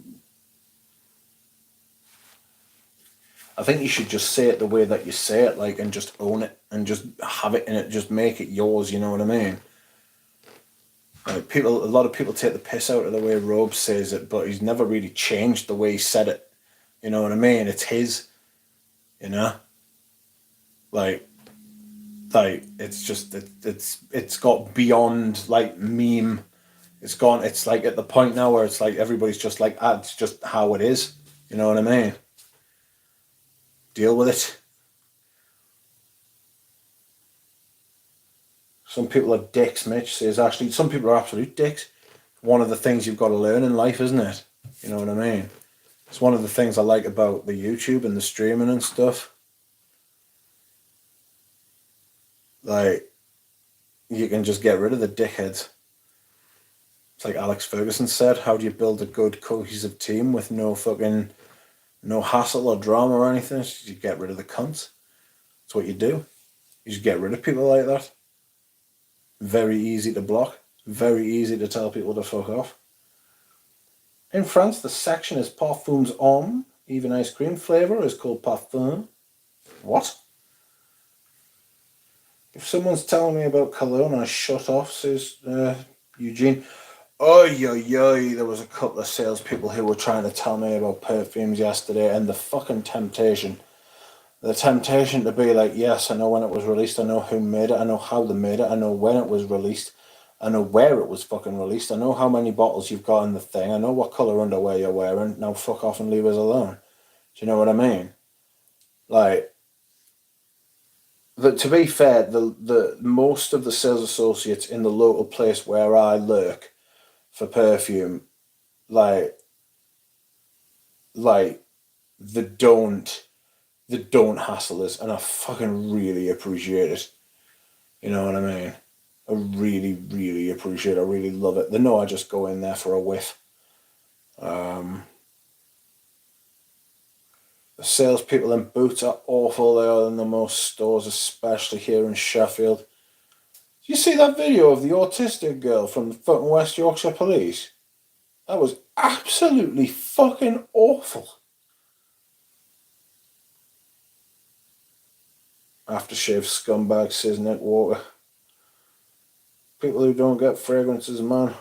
I think you should just say it the way that you say it, like, and just own it. and just have it in it, just make it yours, you know what I mean? Like a lot of people take the piss out of the way Robe says it, but he's never really changed the way he said it. You know what I mean? It's his, you know? Like it's just it's got beyond like meme. It's like at the point now where it's like everybody's just like, it's just how it is. You know what I mean? Deal with it. Some people are dicks, Mitch says. Actually, some people are absolute dicks. One of the things you've got to learn in life, isn't it? You know what I mean? It's one of the things I like about the YouTube and the streaming and stuff. Like, you can just get rid of the dickheads. It's like Alex Ferguson said, how do you build a good cohesive team with no hassle or drama or anything? You get rid of the cunts. That's what you do. You just get rid of people like that. Very easy to block. Very easy to tell people to fuck off. In France, the section is parfums homme. Even ice cream flavour is called parfum. What? If someone's telling me about cologne, I shut off, says Eugene. There was a couple of salespeople who were trying to tell me about perfumes yesterday, and the fucking temptation. The temptation to be like, yes, I know when it was released, I know who made it, I know how they made it, I know when it was released, I know where it was fucking released, I know how many bottles you've got in the thing, I know what colour underwear you're wearing, now fuck off and leave us alone. Do you know what I mean? Like, to be fair, the most of the sales associates in the local place where I lurk for perfume, like they don't hassle us, and I fucking really appreciate it. You know what I mean? I really, really appreciate it. I really love it. They know I just go in there for a whiff. The salespeople in Boots are awful. They are in the most stores, especially here in Sheffield. Did you see that video of the autistic girl from the fucking West Yorkshire Police? That was absolutely fucking awful. Aftershave scumbag, says Nick Walker. People who don't get fragrances, man.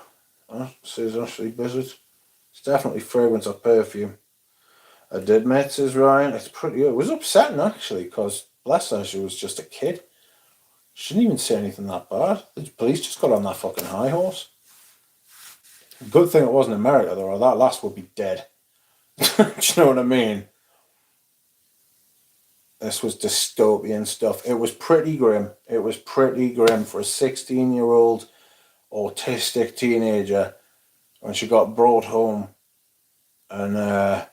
Says Ashley Bizzard. It's definitely fragrance or perfume. I did, mate, says Ryan. It's pretty good. It was upsetting, actually, because bless her, she was just a kid. She didn't even say anything that bad. The police just got on that fucking high horse. Good thing it wasn't America, though, or that lass would be dead. Do you know what I mean? This was dystopian stuff. It was pretty grim. It was pretty grim for a 16-year-old autistic teenager when she got brought home, and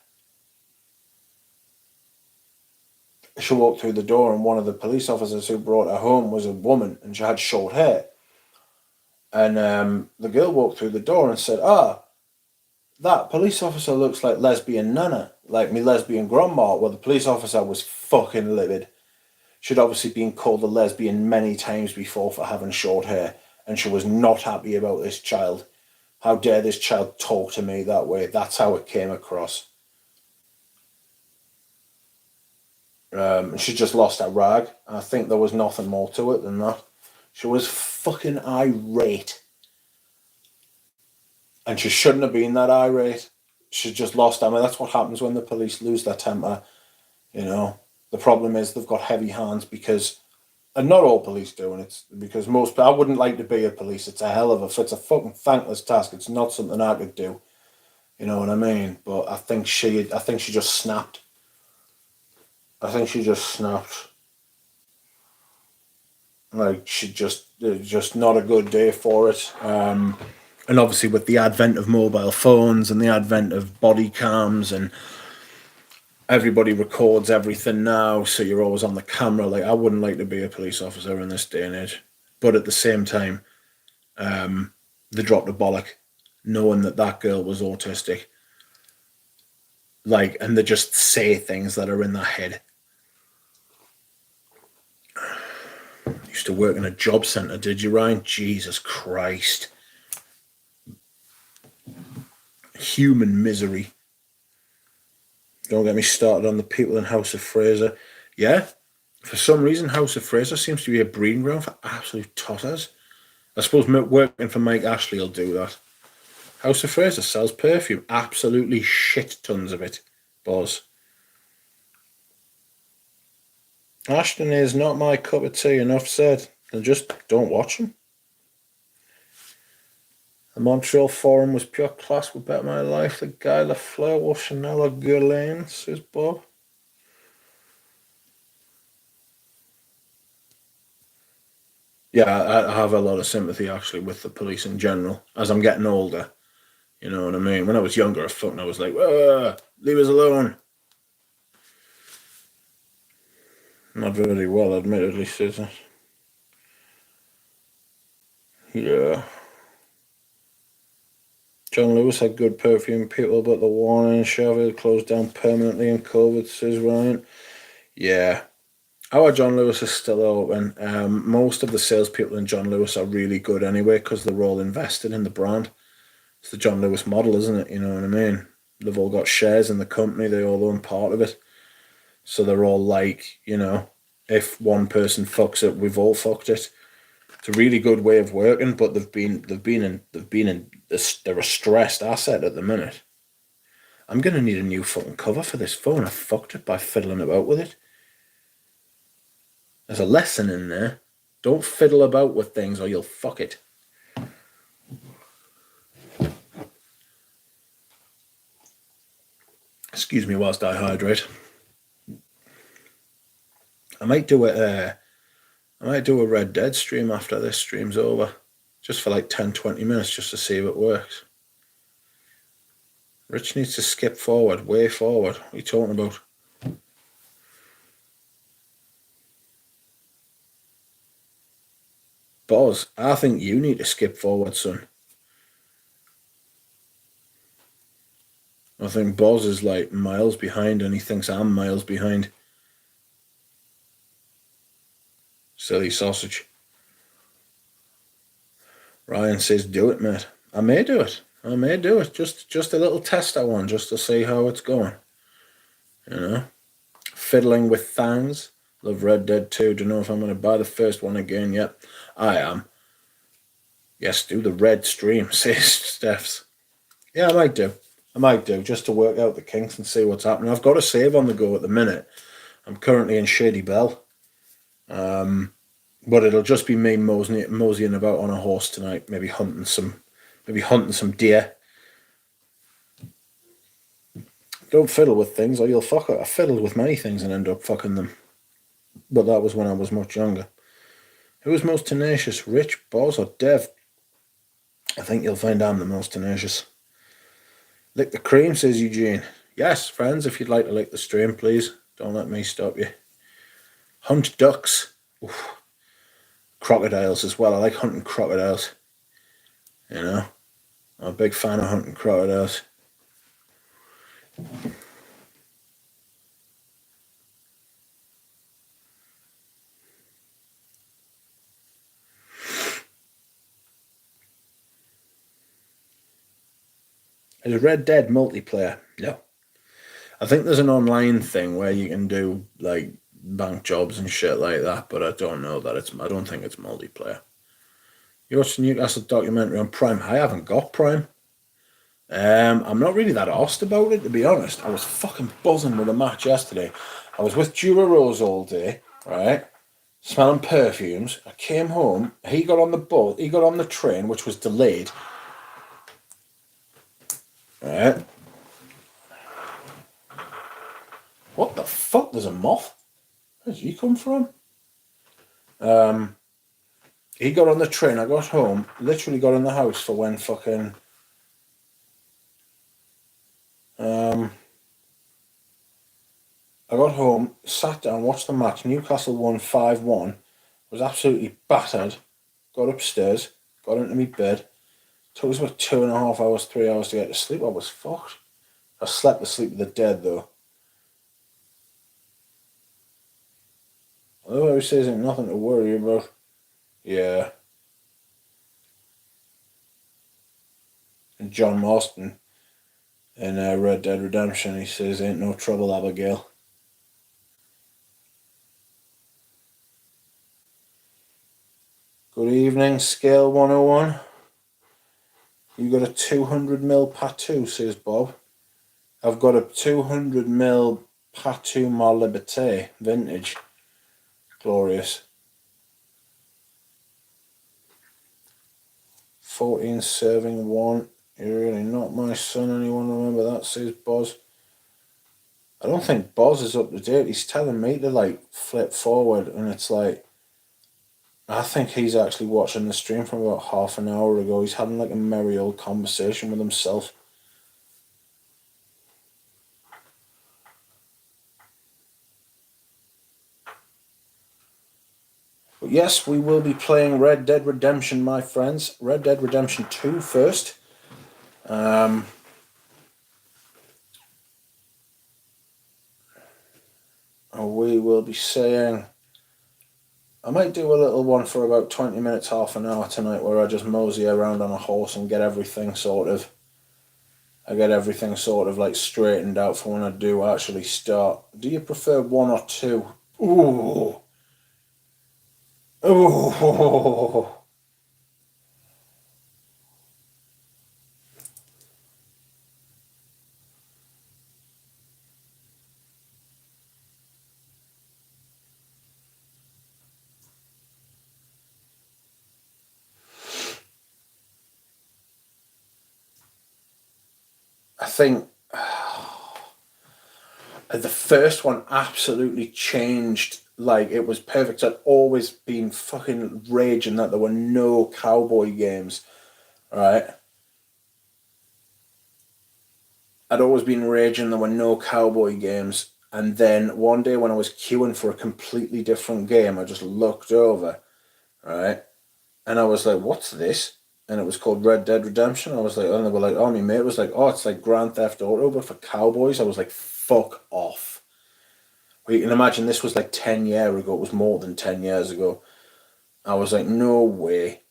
she walked through the door, and one of the police officers who brought her home was a woman, and she had short hair. And the girl walked through the door and said, that police officer looks like lesbian Nana, like me lesbian grandma. Well, the police officer was fucking livid. She'd obviously been called a lesbian many times before for having short hair, and she was not happy about this child. How dare this child talk to me that way? That's how it came across. And she just lost her rag. I think there was nothing more to it than that. She was fucking irate. And she shouldn't have been that irate. She just lost her. I mean, that's what happens when the police lose their temper. You know, the problem is they've got heavy hands because, and not all police do, and it's because I wouldn't like to be a police. It's a fucking thankless task. It's not something I could do. You know what I mean? But I think she just snapped. Like she just not a good day for it. And obviously with the advent of mobile phones and the advent of body cams, and everybody records everything now, so you're always on the camera. Like, I wouldn't like to be a police officer in this day and age. But at the same time, they dropped a bollock knowing that girl was autistic. Like, and they just say things that are in their head. Used to work in a job centre, did you, Ryan? Jesus Christ. Human misery. Don't get me started on the people in House of Fraser. Yeah, For some reason, House of Fraser seems to be a breeding ground for absolute totters. I suppose working for Mike Ashley will do that. House of Fraser sells perfume. Absolutely shit tons of it. Boz. Ashton is not my cup of tea, enough said. I just don't watch him. The Montreal Forum was pure class. Would bet my life the Guy Lafleur or Chanel or Guerlain, says Bob. Yeah, I have a lot of sympathy actually with the police in general as I'm getting older. You know what I mean? When I was younger, I was like, leave us alone. Not very well, admittedly, says it. Yeah. John Lewis had good perfume people, but the one in Sheffield closed down permanently in COVID, says Ryan. Yeah. Our John Lewis is still open. Most of the salespeople in John Lewis are really good anyway because they're all invested in the brand. It's the John Lewis model, isn't it? You know what I mean? They've all got shares in the company. They all own part of it. So they're all like, you know, if one person fucks it, we've all fucked it. It's a really good way of working, but they're a stressed asset at the minute. I'm gonna need a new fucking cover for this phone. I fucked it by fiddling about with it. There's a lesson in there. Don't fiddle about with things or you'll fuck it. Excuse me whilst I hydrate. I might do a Red Dead stream after this stream's over. Just for like 10-20 minutes just to see if it works. Rich needs to skip forward, way forward. What are you talking about? Boz, I think you need to skip forward, son. I think Boz is like miles behind and he thinks I'm miles behind. Silly sausage. Ryan says, do it, mate. I may do it. Just a little test I want, just to see how it's going. You know? Fiddling with things. Love Red Dead 2. Don't know if I'm going to buy the first one again yet. I am. Yes, do the red stream, says Stephs. Yeah, I might do, just to work out the kinks and see what's happening. I've got a save on the go at the minute. I'm currently in Shady Bell. But it'll just be me moseying about on a horse tonight, maybe hunting some deer. Don't fiddle with things or you'll fuck it. I fiddled with many things and end up fucking them. But that was when I was much younger. Who was most tenacious, Rich, Boz, or Dev? I think you'll find I'm the most tenacious. Lick the cream, says Eugene. Yes, friends, if you'd like to lick the stream, please. Don't let me stop you. Hunt ducks. Oof. Crocodiles as well. I like hunting crocodiles. You know, I'm a big fan of hunting crocodiles. Is Red Dead multiplayer? No. I think there's an online thing where you can do like bank jobs and shit like that, but I don't know that I don't think it's multiplayer. You watched the Newcastle documentary on Prime? I haven't got Prime. I'm not really that arsed about it, to be honest. I was fucking buzzing with a match yesterday. I was with Dura Rose all day, right? Smelling perfumes. I came home. He got on the train, which was delayed. Right? What the fuck? There's a moth? Where's he come from? He got on the train. I got home. Literally got in the house for when fucking. I got home, sat down, watched the match. Newcastle won 5-1. Was absolutely battered. Got upstairs, got into my bed. Took us about 2.5 hours, 3 hours to get to sleep. I was fucked. I slept the sleep of the dead though. Although he says ain't nothing to worry about. Yeah. And John Marston in Red Dead Redemption, he says ain't no trouble, Abigail. evening, scale 101. You got a 200mm Patu, says Bob. I've got a 200mm Patu Ma Liberté, vintage. Glorious. 14 serving 1. You're really not my son, anyone remember that, says Boz. I don't think Boz is up to date. He's telling me to like flip forward, and it's like, I think he's actually watching the stream from about half an hour ago. He's having like a merry old conversation with himself. But yes, we will be playing Red Dead Redemption, my friends. Red Dead Redemption 2 first. We will be saying, I might do a little one for about 20 minutes, half an hour tonight, where I just mosey around on a horse and get everything sort of like straightened out for when I do actually start. Do you prefer 1 or 2? Ooh. Ooh. I think the first one absolutely changed. Like, it was perfect. I'd always been fucking raging that there were no cowboy games, right? I'd always been raging there were no cowboy games. And then one day when I was queuing for a completely different game, I just looked over, right? And I was like, what's this? And it was called Red Dead Redemption. I was like, and they were like, oh, my mate was like, oh, it's like Grand Theft Auto, but for cowboys. I was like, fuck off. Well, you can imagine this was like 10 years ago. It was more than 10 years ago. I was like, no way.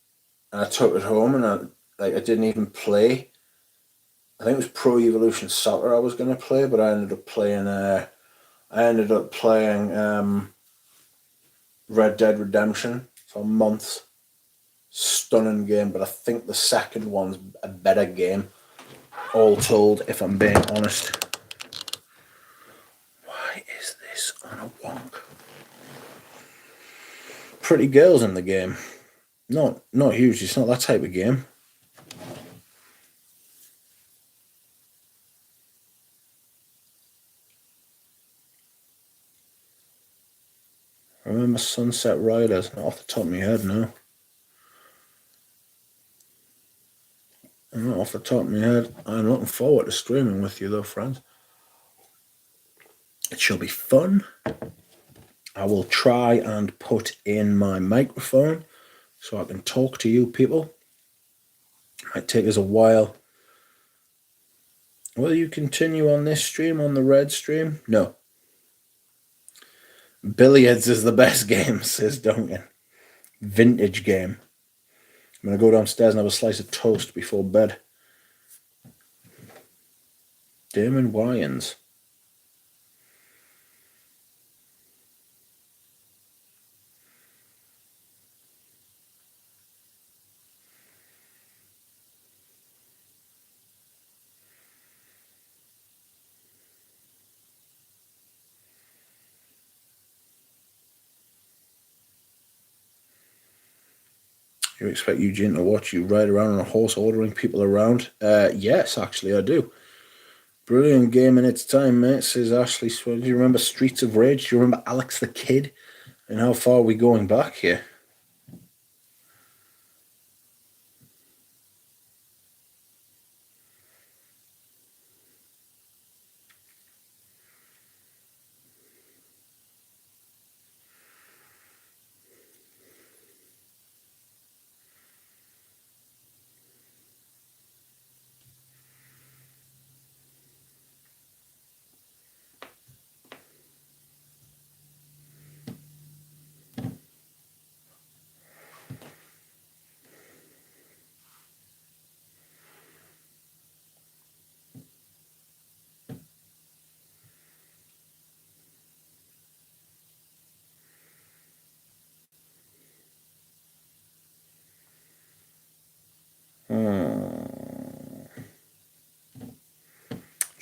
And I took it home and I didn't even play. I think it was Pro Evolution Soccer I was going to play, but I ended up playing Red Dead Redemption for months. Stunning game, but I think the second one's a better game, all told, if I'm being honest. Why is this on a wonk? Pretty girls in the game. Not huge, it's not that type of game. I remember Sunset Riders, not off the top of my head now. Not off the top of my head. I'm looking forward to streaming with you though, friends. It shall be fun. I will try and put in my microphone so I can talk to you people. It might take us a while. Will you continue on this stream, on the red stream? No. Billiards is the best game, says Duncan. Vintage game. I'm going to go downstairs and have a slice of toast before bed. Damon Wayans. You expect Eugene to watch you ride around on a horse ordering people around? Yes, actually, I do. Brilliant game in its time, mate, says Ashley Swan. Do you remember Streets of Rage? Do you remember Alex the Kid? And how far are we going back here?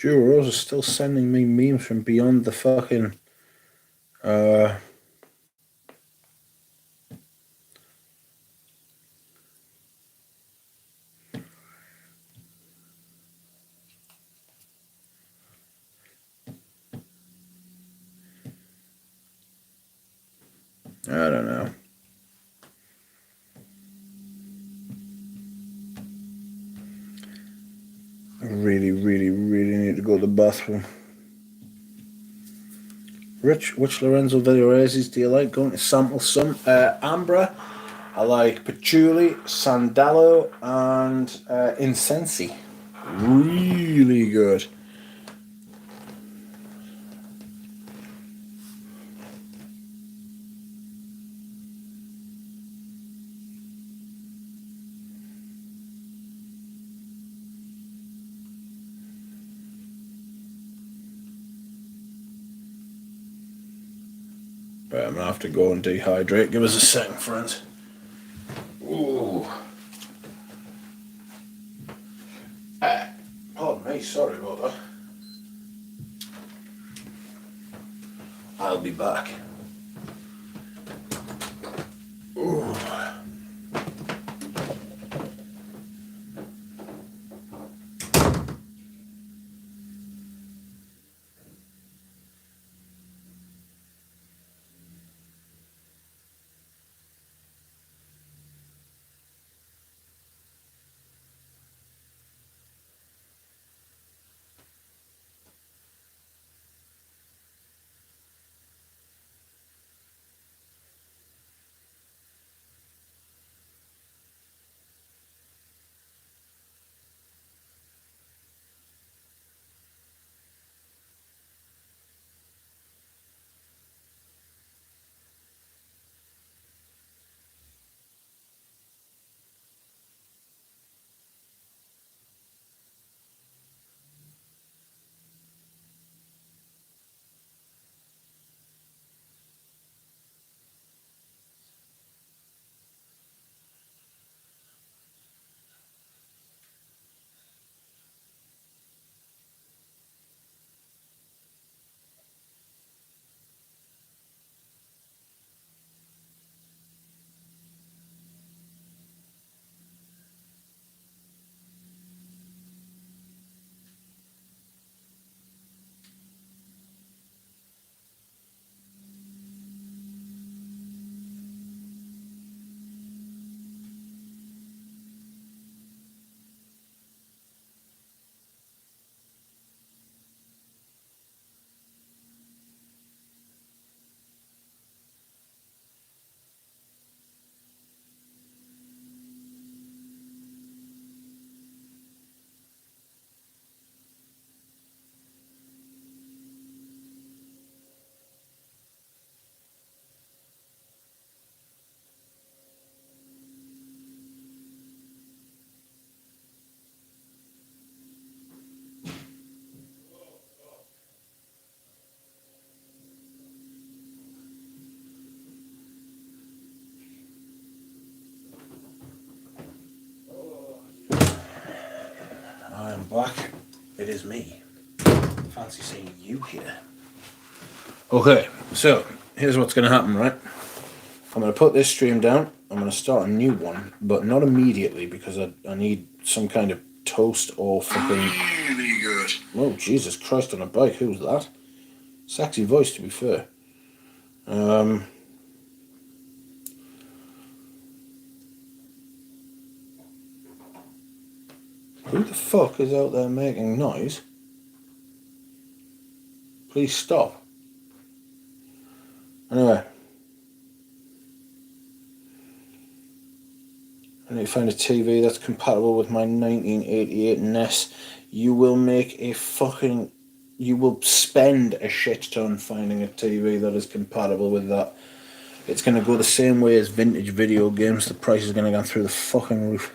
Joe Rose is still sending me memes from beyond the fucking. I don't know. I really, really, really need to go to the bathroom. Rich, which Lorenzo Villorezes do you like? Going to sample some. Ambra. I like Patchouli, Sandalo, and Incensi. Really good. Right, I'm gonna have to go and dehydrate. Give us a second, friends. Ooh. Pardon me, sorry about that. I'll be back. Ooh. I am back. It is me. Fancy seeing you here. Okay, so here's what's going to happen, right? I'm going to put this stream down. I'm going to start a new one, but not immediately because I need some kind of toast or fucking. Really good. Oh, Jesus Christ on a bike. Who's that? Sexy voice, to be fair. Who the fuck is out there making noise? Please stop. Anyway. I need to find a TV that's compatible with my 1988 NES. You will make a fucking... You will spend a shit ton finding a TV that is compatible with that. It's going to go the same way as vintage video games. The price is going to go through the fucking roof.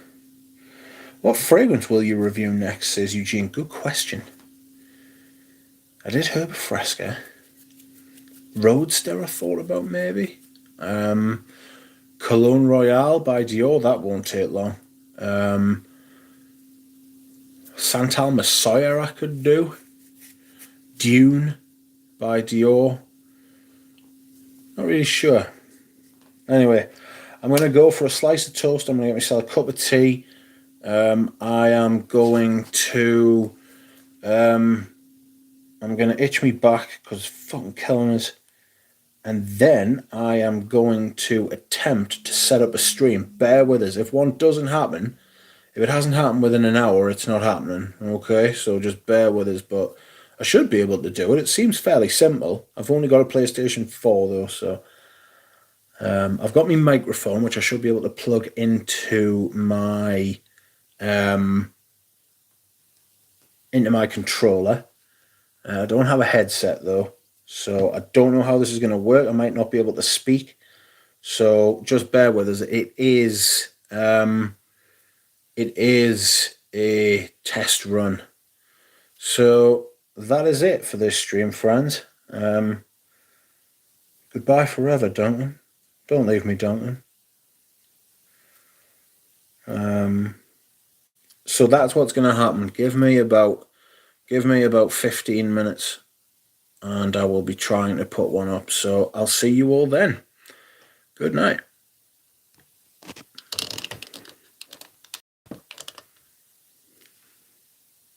What fragrance will you review next, says Eugene. Good question. I did Herb Fresca. Roadster I thought about maybe. Cologne Royale by Dior, that won't take long. Santal Messiah I could do. Dune by Dior. Not really sure. Anyway, I'm going to go for a slice of toast. I'm going to get myself a cup of tea. I am going to I'm going to itch me back because it's fucking killing us. And then I am going to attempt to set up a stream. Bear with us. If one doesn't happen, if it hasn't happened within an hour, it's not happening. Okay, so just bear with us. But I should be able to do it. It seems fairly simple. I've only got a PlayStation 4 though, so I've got my microphone, which I should be able to plug into my controller. I don't have a headset though, so I don't know how this is going to work. I might not be able to speak, so just bear with us. It is a test run. So that is it for this stream, friends. Goodbye forever, Duncan. Don't leave me, Duncan. So that's what's going to happen. Give me about 15 minutes and I will be trying to put one up. So I'll see you all then. Good night.